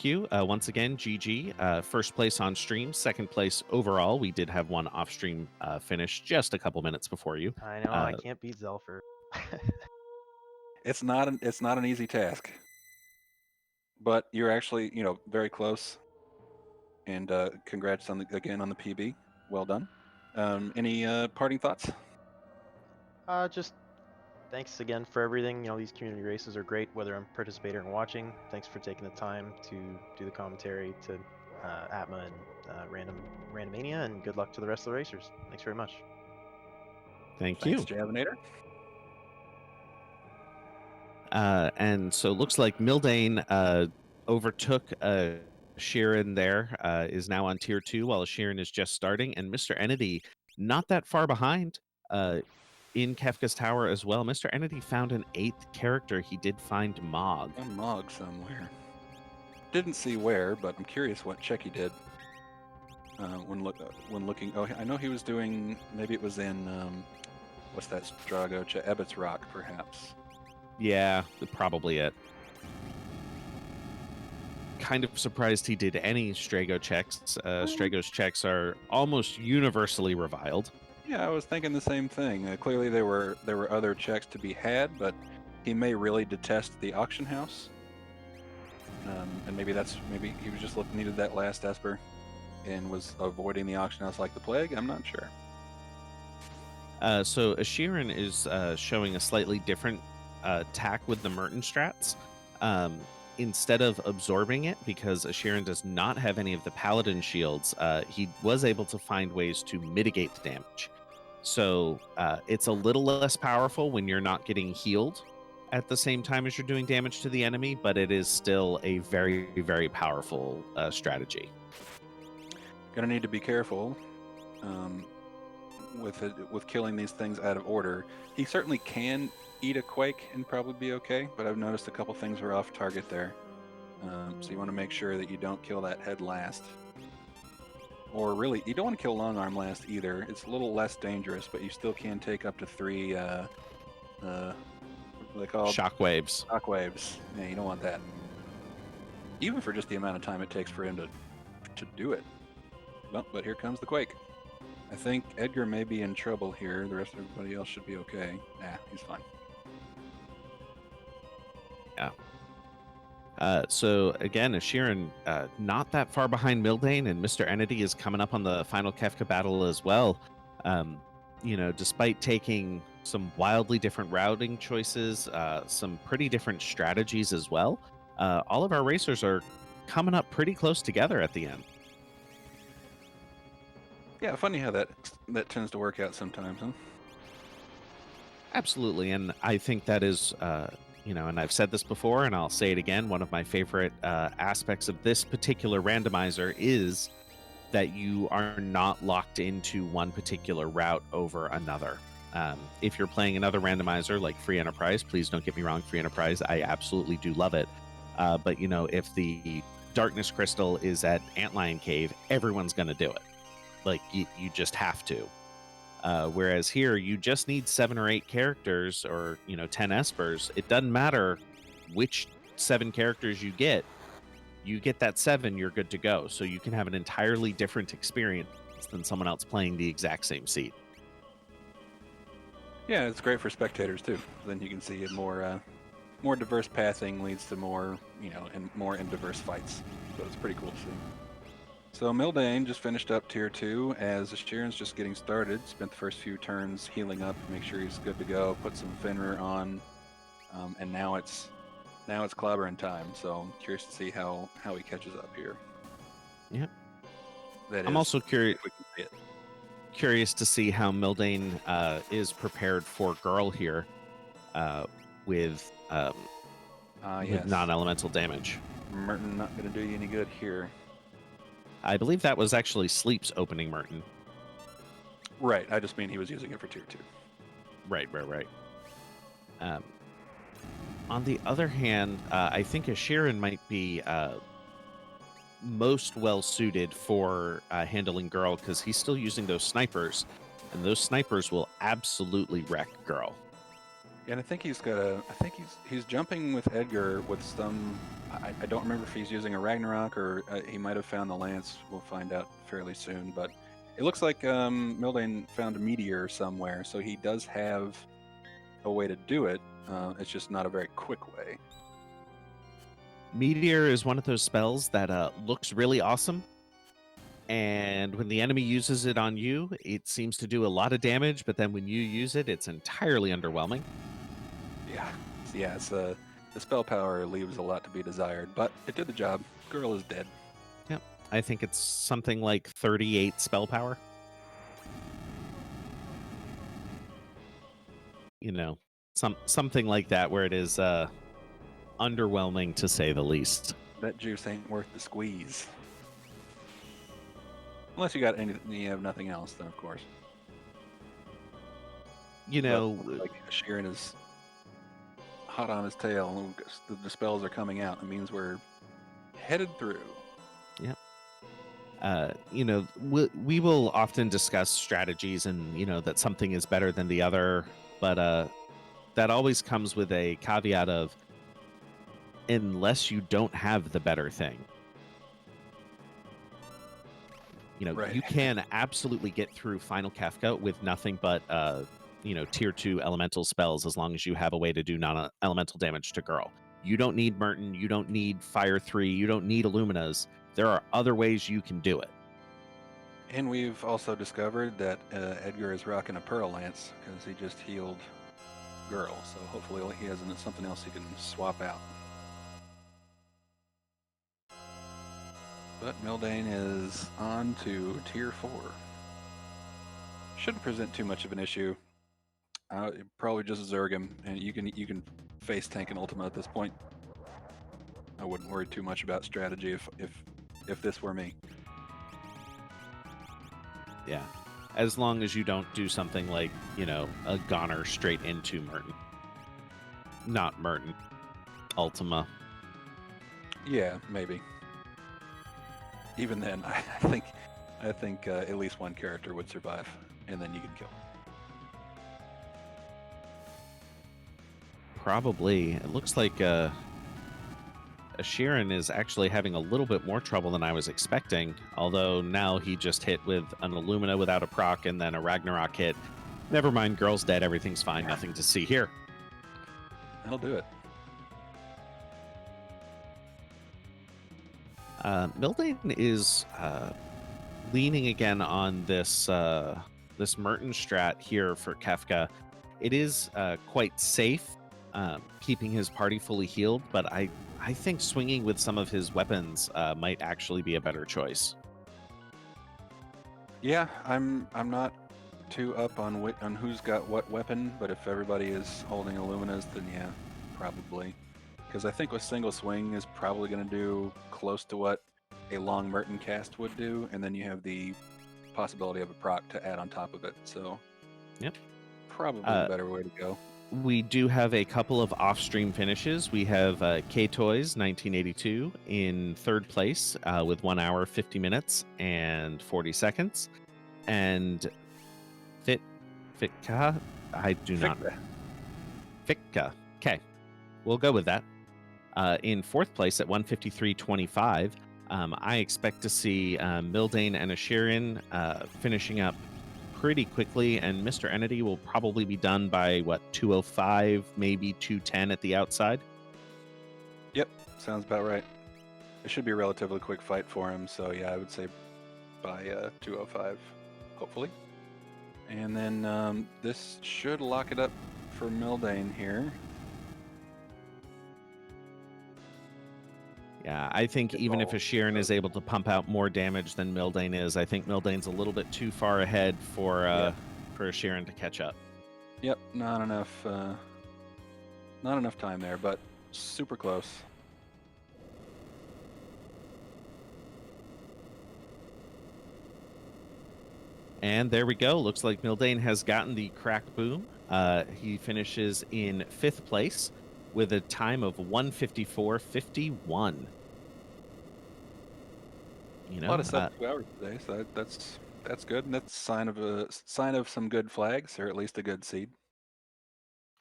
you. Once again, GG. First place on stream, second place overall. We did have one off-stream finish just a couple minutes before you. I know, I can't beat Zelfer. It's not an easy task, but you're actually very close. And congrats again on the PB. Well done. Any parting thoughts? Just thanks again for everything. These community races are great, whether I'm participating or watching. Thanks for taking the time to do the commentary to Atma and Randomania, and good luck to the rest of the racers. Thanks very much. Thanks you, Javinator. And so it looks like Mildane overtook Sheeran there, is now on tier 2 while Sheeran is just starting, and Mr. Entity not that far behind in Kefka's Tower as well. Mr. Entity found an 8th character. He did find Mog. A Mog somewhere. Didn't see where, but I'm curious what check he did when looking. Oh, I know he was doing, maybe it was in, what's that Strago check? Ebbett's Rock, perhaps. Yeah, probably it. Kind of surprised he did any Strago checks. Strago's checks are almost universally reviled. Yeah, I was thinking the same thing. Clearly, there were other checks to be had, but he may really detest the auction house, and maybe he was just needed that last Esper, and was avoiding the auction house like the plague. I'm not sure. So Ashirin is showing a slightly different tack with the Merton strats. Instead of absorbing it, because Ashirin does not have any of the paladin shields, he was able to find ways to mitigate the damage. So it's a little less powerful when you're not getting healed at the same time as you're doing damage to the enemy, but it is still a very, very powerful strategy. Gonna need to be careful with killing these things out of order. He certainly can eat a Quake and probably be okay, but I've noticed a couple things were off target there. So you want to make sure that you don't kill that head last. Or really, you don't want to kill long arm last either. It's a little less dangerous, but you still can take up to 3 what are they called? Shockwaves. Shockwaves. Yeah, you don't want that. Even for just the amount of time it takes for him to do it. Well, but here comes the Quake. I think Edgar may be in trouble here. The rest of everybody else should be okay. Nah, he's fine. Yeah. So again, Ashirin not that far behind Mildane, and Mr. Entity is coming up on the final Kefka battle as well. Despite taking some wildly different routing choices, some pretty different strategies as well, all of our racers are coming up pretty close together at the end. Yeah, funny how that tends to work out sometimes, huh? Absolutely, and I think that is, and I've said this before, and I'll say it again, one of my favorite aspects of this particular randomizer is that you are not locked into one particular route over another. If you're playing another randomizer like Free Enterprise, please don't get me wrong, Free Enterprise, I absolutely do love it. But, if the Darkness Crystal is at Antlion Cave, everyone's going to do it. Like, you just have to. Whereas here, you just need 7 or 8 characters or, 10 Espers. It doesn't matter which 7 characters you get that 7, you're good to go. So you can have an entirely different experience than someone else playing the exact same seat. Yeah, it's great for spectators too. Then you can see a more more diverse pathing leads to more, and more in diverse fights. So it's pretty cool to see. So Mildane just finished up tier 2 as Sheeran's just getting started. Spent the first few turns healing up to make sure he's good to go. Put some Fenrir on, and now it's clobbering time. So I'm curious to see how he catches up here. Yep. I'm also curious if we can see it. curious to see how Mildane is prepared for Girl here with Yes. non-elemental damage. Merton not going to do you any good here. I believe that was actually Sleep's opening Merton. Right. I just mean he was using it for tier 2. Right. On the other hand, I think Asherin might be most well suited for handling Girl because he's still using those snipers, and those snipers will absolutely wreck Girl. And I think he's jumping with Edgar with some. I don't remember if he's using a Ragnarok or he might have found the Lance. We'll find out fairly soon. But it looks like Mildane found a meteor somewhere, so he does have a way to do it. It's just not a very quick way. Meteor is one of those spells that looks really awesome, and when the enemy uses it on you, it seems to do a lot of damage, but then when you use it, it's entirely underwhelming. Yeah. The spell power leaves a lot to be desired, but it did the job. Girl is dead. Yep. I think it's something like 38 spell power. Something like that, where it is underwhelming to say the least. That juice ain't worth the squeeze. Unless you have nothing else, then of course. Like Sheeran is hot on his tail. The spells are coming out. It means we're headed through. Yep. We will often discuss strategies and, that something is better than the other, but that always comes with a caveat of unless you don't have the better thing. Right. You can absolutely get through Final Kafka with nothing but tier 2 elemental spells as long as you have a way to do non-elemental damage to Girl. You don't need Merton, you don't need Fire 3, you don't need Illuminas. There are other ways you can do it. And we've also discovered that Edgar is rocking a Pearl Lance because he just healed Girl, so hopefully he has something else he can swap out. But Mildane is on to tier 4. Shouldn't present too much of an issue. Probably just Zerg him, and you can face tank an Ultima at this point. I wouldn't worry too much about strategy if this were me. Yeah, as long as you don't do something like a goner straight into Merton. Not Merton, Ultima. Yeah, maybe. Even then, I think at least one character would survive, and then you can kill. Probably. It looks like Sheeran is actually having a little bit more trouble than I was expecting, although now he just hit with an Illumina without a proc and then a Ragnarok hit. Never mind, Girl's dead, everything's fine, nothing to see here. That'll do it. Mildane is leaning again on this Merton strat here for Kefka. It is quite safe, keeping his party fully healed, but I think swinging with some of his weapons might actually be a better choice. Yeah, I'm not too up on who's got what weapon, but if everybody is holding Illuminas, then yeah, probably. Because I think with single swing is probably going to do close to what a long Merton cast would do, and then you have the possibility of a proc to add on top of it. So, yep, probably a better way to go. We do have a couple of off-stream finishes. We have K-Toys 1982 in third place with 1 hour, 50 minutes, and 40 seconds. And Fitka, I do not... Fitka. Okay, we'll go with that. In fourth place at 153.25, I expect to see Mildane and Asherin finishing up pretty quickly, and Mr. Entity will probably be done by 205, maybe 210 at the outside. Yep, sounds about right. It should be a relatively quick fight for him, so yeah, I would say by 205, hopefully. And then this should lock it up for Mildane here. Yeah, I think even if Oh, Ashirin is able to pump out more damage than Mildane is, I think Mildane's a little bit too far ahead for Ashirin to catch up. Yep, not enough time there, but super close. And there we go. Looks like Mildane has gotten the cracked boom. He finishes in 5th place with a time of 1:54.51. You A lot know, of sub 2 hours today, so that's good, and that's sign of some good flags, or at least a good seed.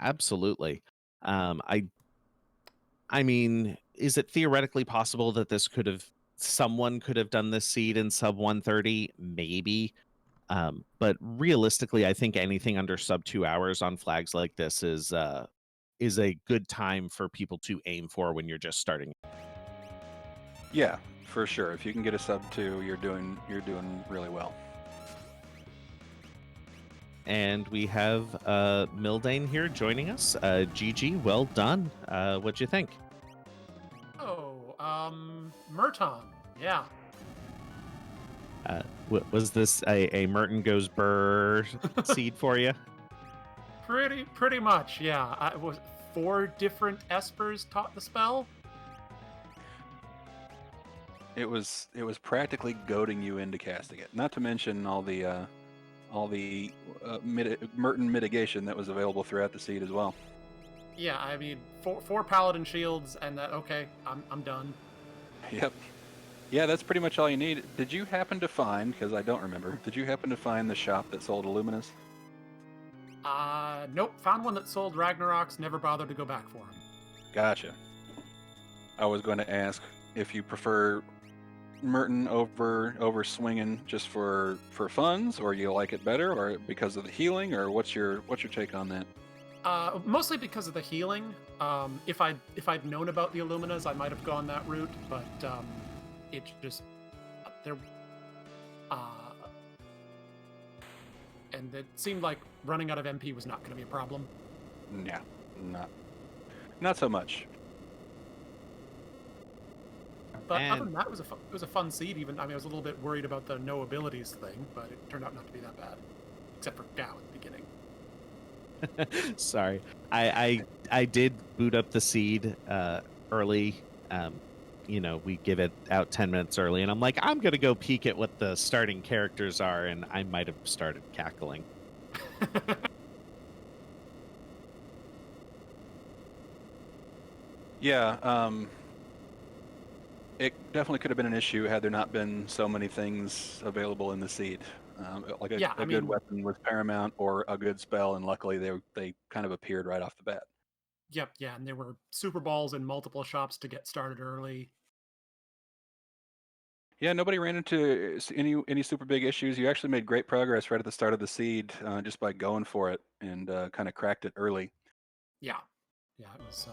absolutely. I mean, is it theoretically possible that someone could have done this seed in sub 130? Maybe. But realistically, I think anything under sub 2 hours on flags like this is a good time for people to aim for when you're just starting. Yeah, for sure. If you can get a sub 2, you're doing really well. And we have Mildane here joining us. GG, well done. What'd you think? Oh, Murton. Yeah. Was this a Merton goes burr seed for you? Pretty much, yeah. I was 4 different espers taught the spell. It was practically goading you into casting it. Not to mention all the Merton mitigation that was available throughout the seed as well. Yeah, I mean, four paladin shields, and that. Okay, I'm done. Yep. Yeah, that's pretty much all you need. Did you happen to find, because I don't remember, did you happen to find the shop that sold Illuminus? Nope. Found one that sold Ragnaroks. Never bothered to go back for him. Gotcha. I was going to ask if you prefer Merton over swinging just for funds, or you like it better, or because of the healing, or what's your take on that? Mostly because of the healing. If I'd known about the Illuminas, I might have gone that route, but it just there. And it seemed like running out of MP was not going to be a problem. Yeah, not so much. But other than that, it was a fun seed. Even I mean, I was a little bit worried about the no abilities thing, but it turned out not to be that bad, except for Gao at the beginning. Sorry, I did boot up the seed early. We give it out 10 minutes early, and I'm like, I'm gonna go peek at what the starting characters are, and I might have started cackling. Yeah, it definitely could have been an issue had there not been so many things available in the seed. Like a good weapon was paramount, or a good spell, and luckily they kind of appeared right off the bat. Yep, yeah, and there were super balls in multiple shops to get started early. Yeah, nobody ran into any super big issues. You actually made great progress right at the start of the seed, just by going for it, and kind of cracked it early. Yeah, it was.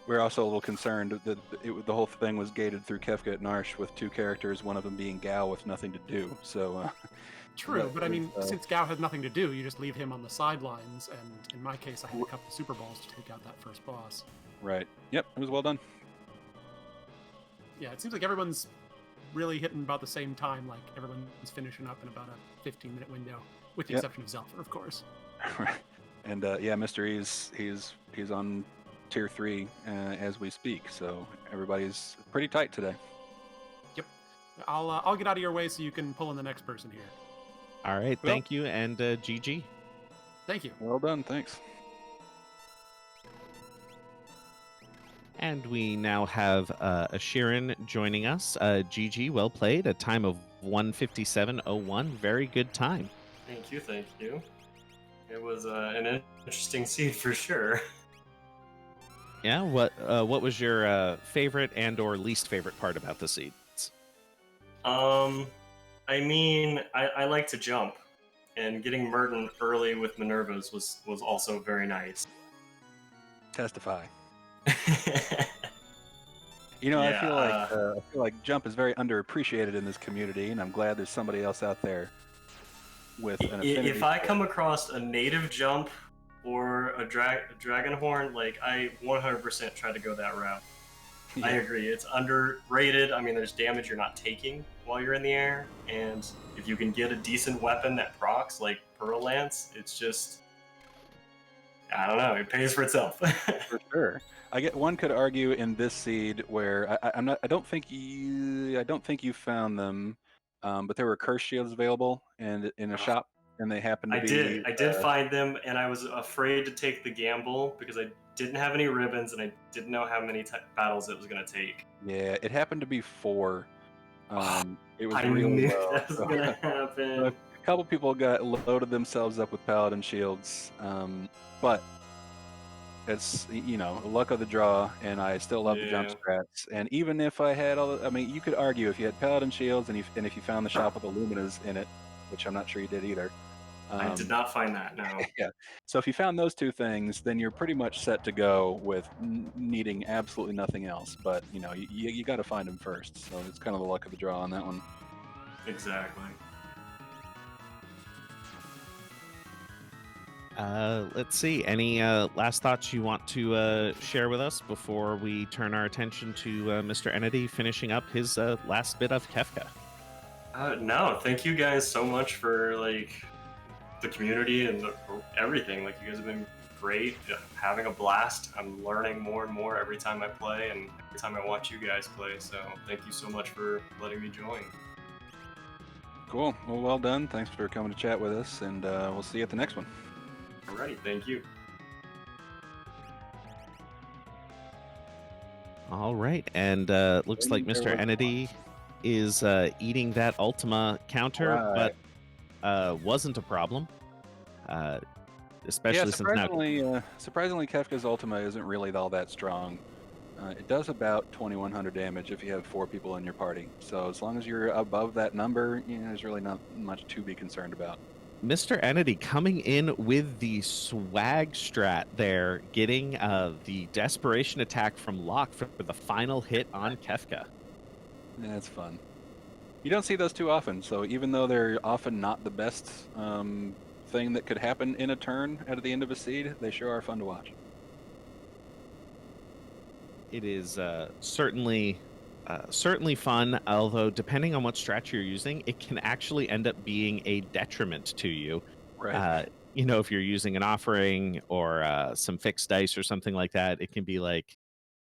We're also a little concerned that the whole thing was gated through Kefka at Narsh with 2 characters, one of them being Gao with nothing to do. So. True, but I mean, since Gao had nothing to do, you just leave him on the sidelines, and in my case, I had a couple super balls to take out that first boss. Right. Yep, it was well done. Yeah, it seems like everyone's really hitting about the same time. Like everyone's finishing up in about a 15-minute window, with the exception of Zelfer, of course. Right. And yeah, Mr. E's he's on tier 3 as we speak, so everybody's pretty tight today. Yep. I'll get out of your way so you can pull in the next person here. All right, thank you, and GG. Thank you. Well done, thanks. And we now have Ashirin joining us. GG, well played. A time of 1:57.01. Very good time. Thank you. It was an interesting seed for sure. Yeah. What was your favorite and/or least favorite part about the seeds? I mean, I like to jump, and getting Merton early with Minerva's was also very nice. testify. You know, I feel like jump is very underappreciated in this community, and I'm glad there's somebody else out there with an affinity. If I come across a native jump or a dragon horn, like I 100% try to go that route. Yeah. I agree. It's underrated. I mean, there's damage you're not taking while you're in the air, and if you can get a decent weapon that procs, like Pearl Lance, it's just, I don't know, it pays for itself. For sure. One could argue in this seed where I don't think you found them, but there were curse shields available and in a shop, and they happened to be. I did find them, and I was afraid to take the gamble because I didn't have any ribbons and I didn't know how many battles it was going to take. Yeah, it happened to be 4. It was I really knew low. that was going to happen. A couple people loaded themselves up with paladin shields, but it's, you know, luck of the draw, and I still love the jump strats. And even if I had I mean, you could argue if you had paladin shields and if you found the shop with Illuminas in it, which I'm not sure you did either. I did not find that, no. Yeah. So if you found those 2 things, then you're pretty much set to go with needing absolutely nothing else. But, you know, you got to find them first. So it's kind of the luck of the draw on that one. Exactly. Let's see. Any last thoughts you want to share with us before we turn our attention to Mr. Entity finishing up his last bit of Kefka? No, thank you guys so much for like the community and everything. Like, you guys have been great, having a blast. I'm learning more and more every time I play and every time I watch you guys play. So thank you so much for letting me join. Cool. Well done. Thanks for coming to chat with us, and we'll see you at the next one. Alrighty, thank you. All right, and looks like Mr. Entity is eating that Ultima counter, Right. but wasn't a problem. Especially since now. Surprisingly, Kefka's Ultima isn't really all that strong. It does about 2,100 damage if you have 4 people in your party. So as long as you're above that number, there's really not much to be concerned about. Mr. Entity coming in with the swag strat there, getting the desperation attack from Locke for the final hit on Kefka. Yeah, it's fun. You don't see those too often, so even though they're often not the best thing that could happen in a turn at the end of a seed, they sure are fun to watch. It is certainly fun, although depending on what strat you're using, it can actually end up being a detriment to you. Right. You know, if you're using an offering or some fixed dice or something like that, it can be like,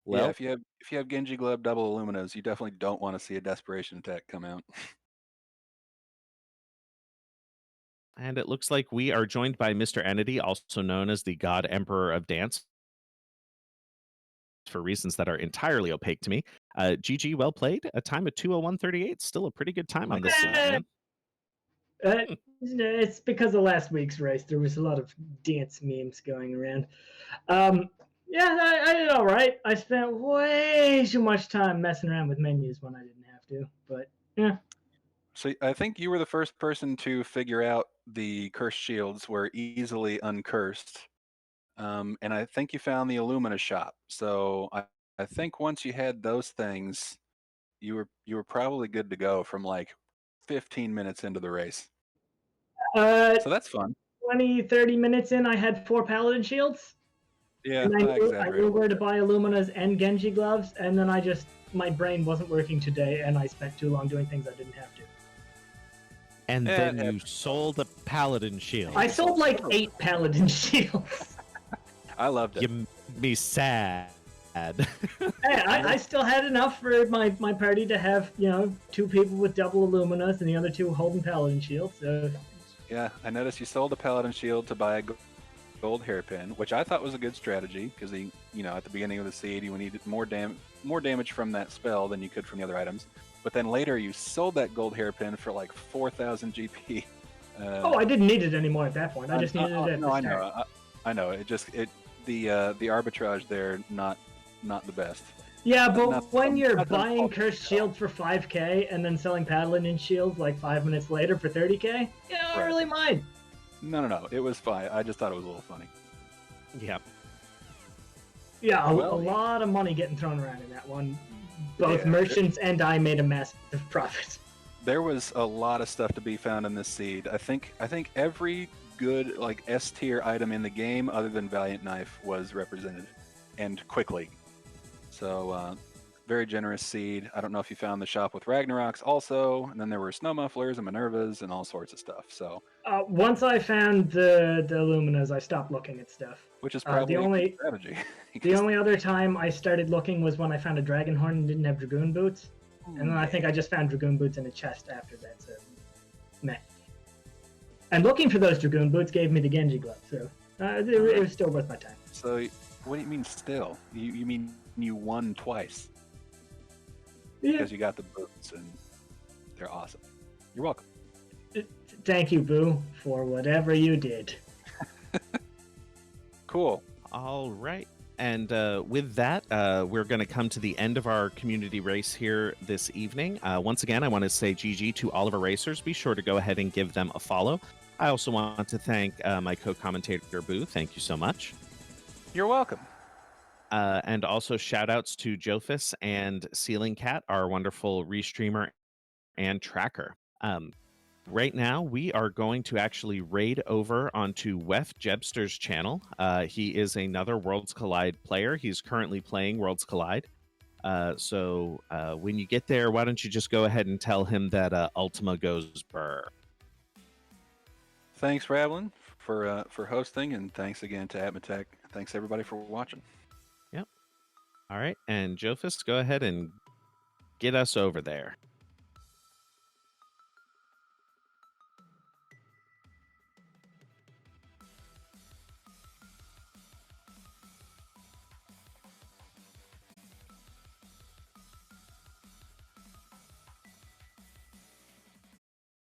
well, yeah, if you have Genji Glove double Illuminas, you definitely don't want to see a desperation attack come out. And it looks like we are joined by Mr. Entity, also known as the God Emperor of Dance, for reasons that are entirely opaque to me. GG, well played. A time of 2:01:38. Still a pretty good time on this seat, man. It's because of last week's race. There was a lot of dance memes going around. Yeah, I did all right. I spent way too much time messing around with menus when I didn't have to. But yeah. So I think you were the first person to figure out the cursed shields were easily uncursed. And I think you found the Illumina shop. So I think once you had those things, you were probably good to go from like 15 minutes into the race. So that's fun. 20, 30 minutes in, I had 4 paladin shields. Yeah, and I knew where to buy Illuminas and Genji gloves, and then my brain wasn't working today, and I spent too long doing things I didn't have to. And then you sold a paladin shield. I sold like 8 paladin shields. I loved it. You made me sad. Hey, I still had enough for my party to have, 2 people with double Illuminas and the other 2 holding paladin shields. So. Yeah, I noticed you sold a paladin shield to buy a gold hairpin, which I thought was a good strategy because at the beginning of the seed you needed more damage from that spell than you could from the other items. But then later you sold that gold hairpin for like 4,000 GP. I didn't need it anymore at that point. I just needed it at the start. I know. The arbitrage there not the best. Yeah, but when you're buying cursed shields for 5k and then selling paladin shields like 5 minutes later for 30k, I don't really mind. No. It was fine. I just thought it was a little funny. Yeah. Yeah, a Well, lot of money getting thrown around in that one. Both Yeah. merchants and I made a massive profit. there was a lot of stuff to be found in this seed. I think every good like S tier item in the game, other than Valiant Knife, was represented, and quickly. So very generous seed. I don't know if you found the shop with Ragnaroks also, and then there were snow mufflers and Minervas and all sorts of stuff. So Once I found the Luminas, I stopped looking at stuff. which is The probably a good only strategy. the because- only other time I started looking was when I found a dragon horn and didn't have dragoon boots, and then I think I just found dragoon boots in a chest after that. So, meh. And looking for those dragoon boots gave me the Genji glove, so it was still worth my time. So what do you mean still? You mean you won twice Yeah. because you got the boots and they're awesome. You're welcome. Thank you, Boo, for whatever you did. Cool. All right. And with that, we're going to come to the end of our community race here this evening. Once again, I want to say GG to all of our racers. Be sure to go ahead and give them a follow. I also want to thank my co-commentator, Boo. Thank you so much. You're welcome. And also shout outs to Jofus and Ceiling Cat, our wonderful restreamer and tracker. Right now, we are going to actually raid over onto Wef Jebster's channel. He is another Worlds Collide player. He's currently playing Worlds Collide. So when you get there, why don't you just go ahead and tell him that Ultima goes burr. Thanks, Ravlin, for hosting, and thanks again to Atmatech. Thanks everybody for watching. All right, and Jofus, go ahead and get us over there.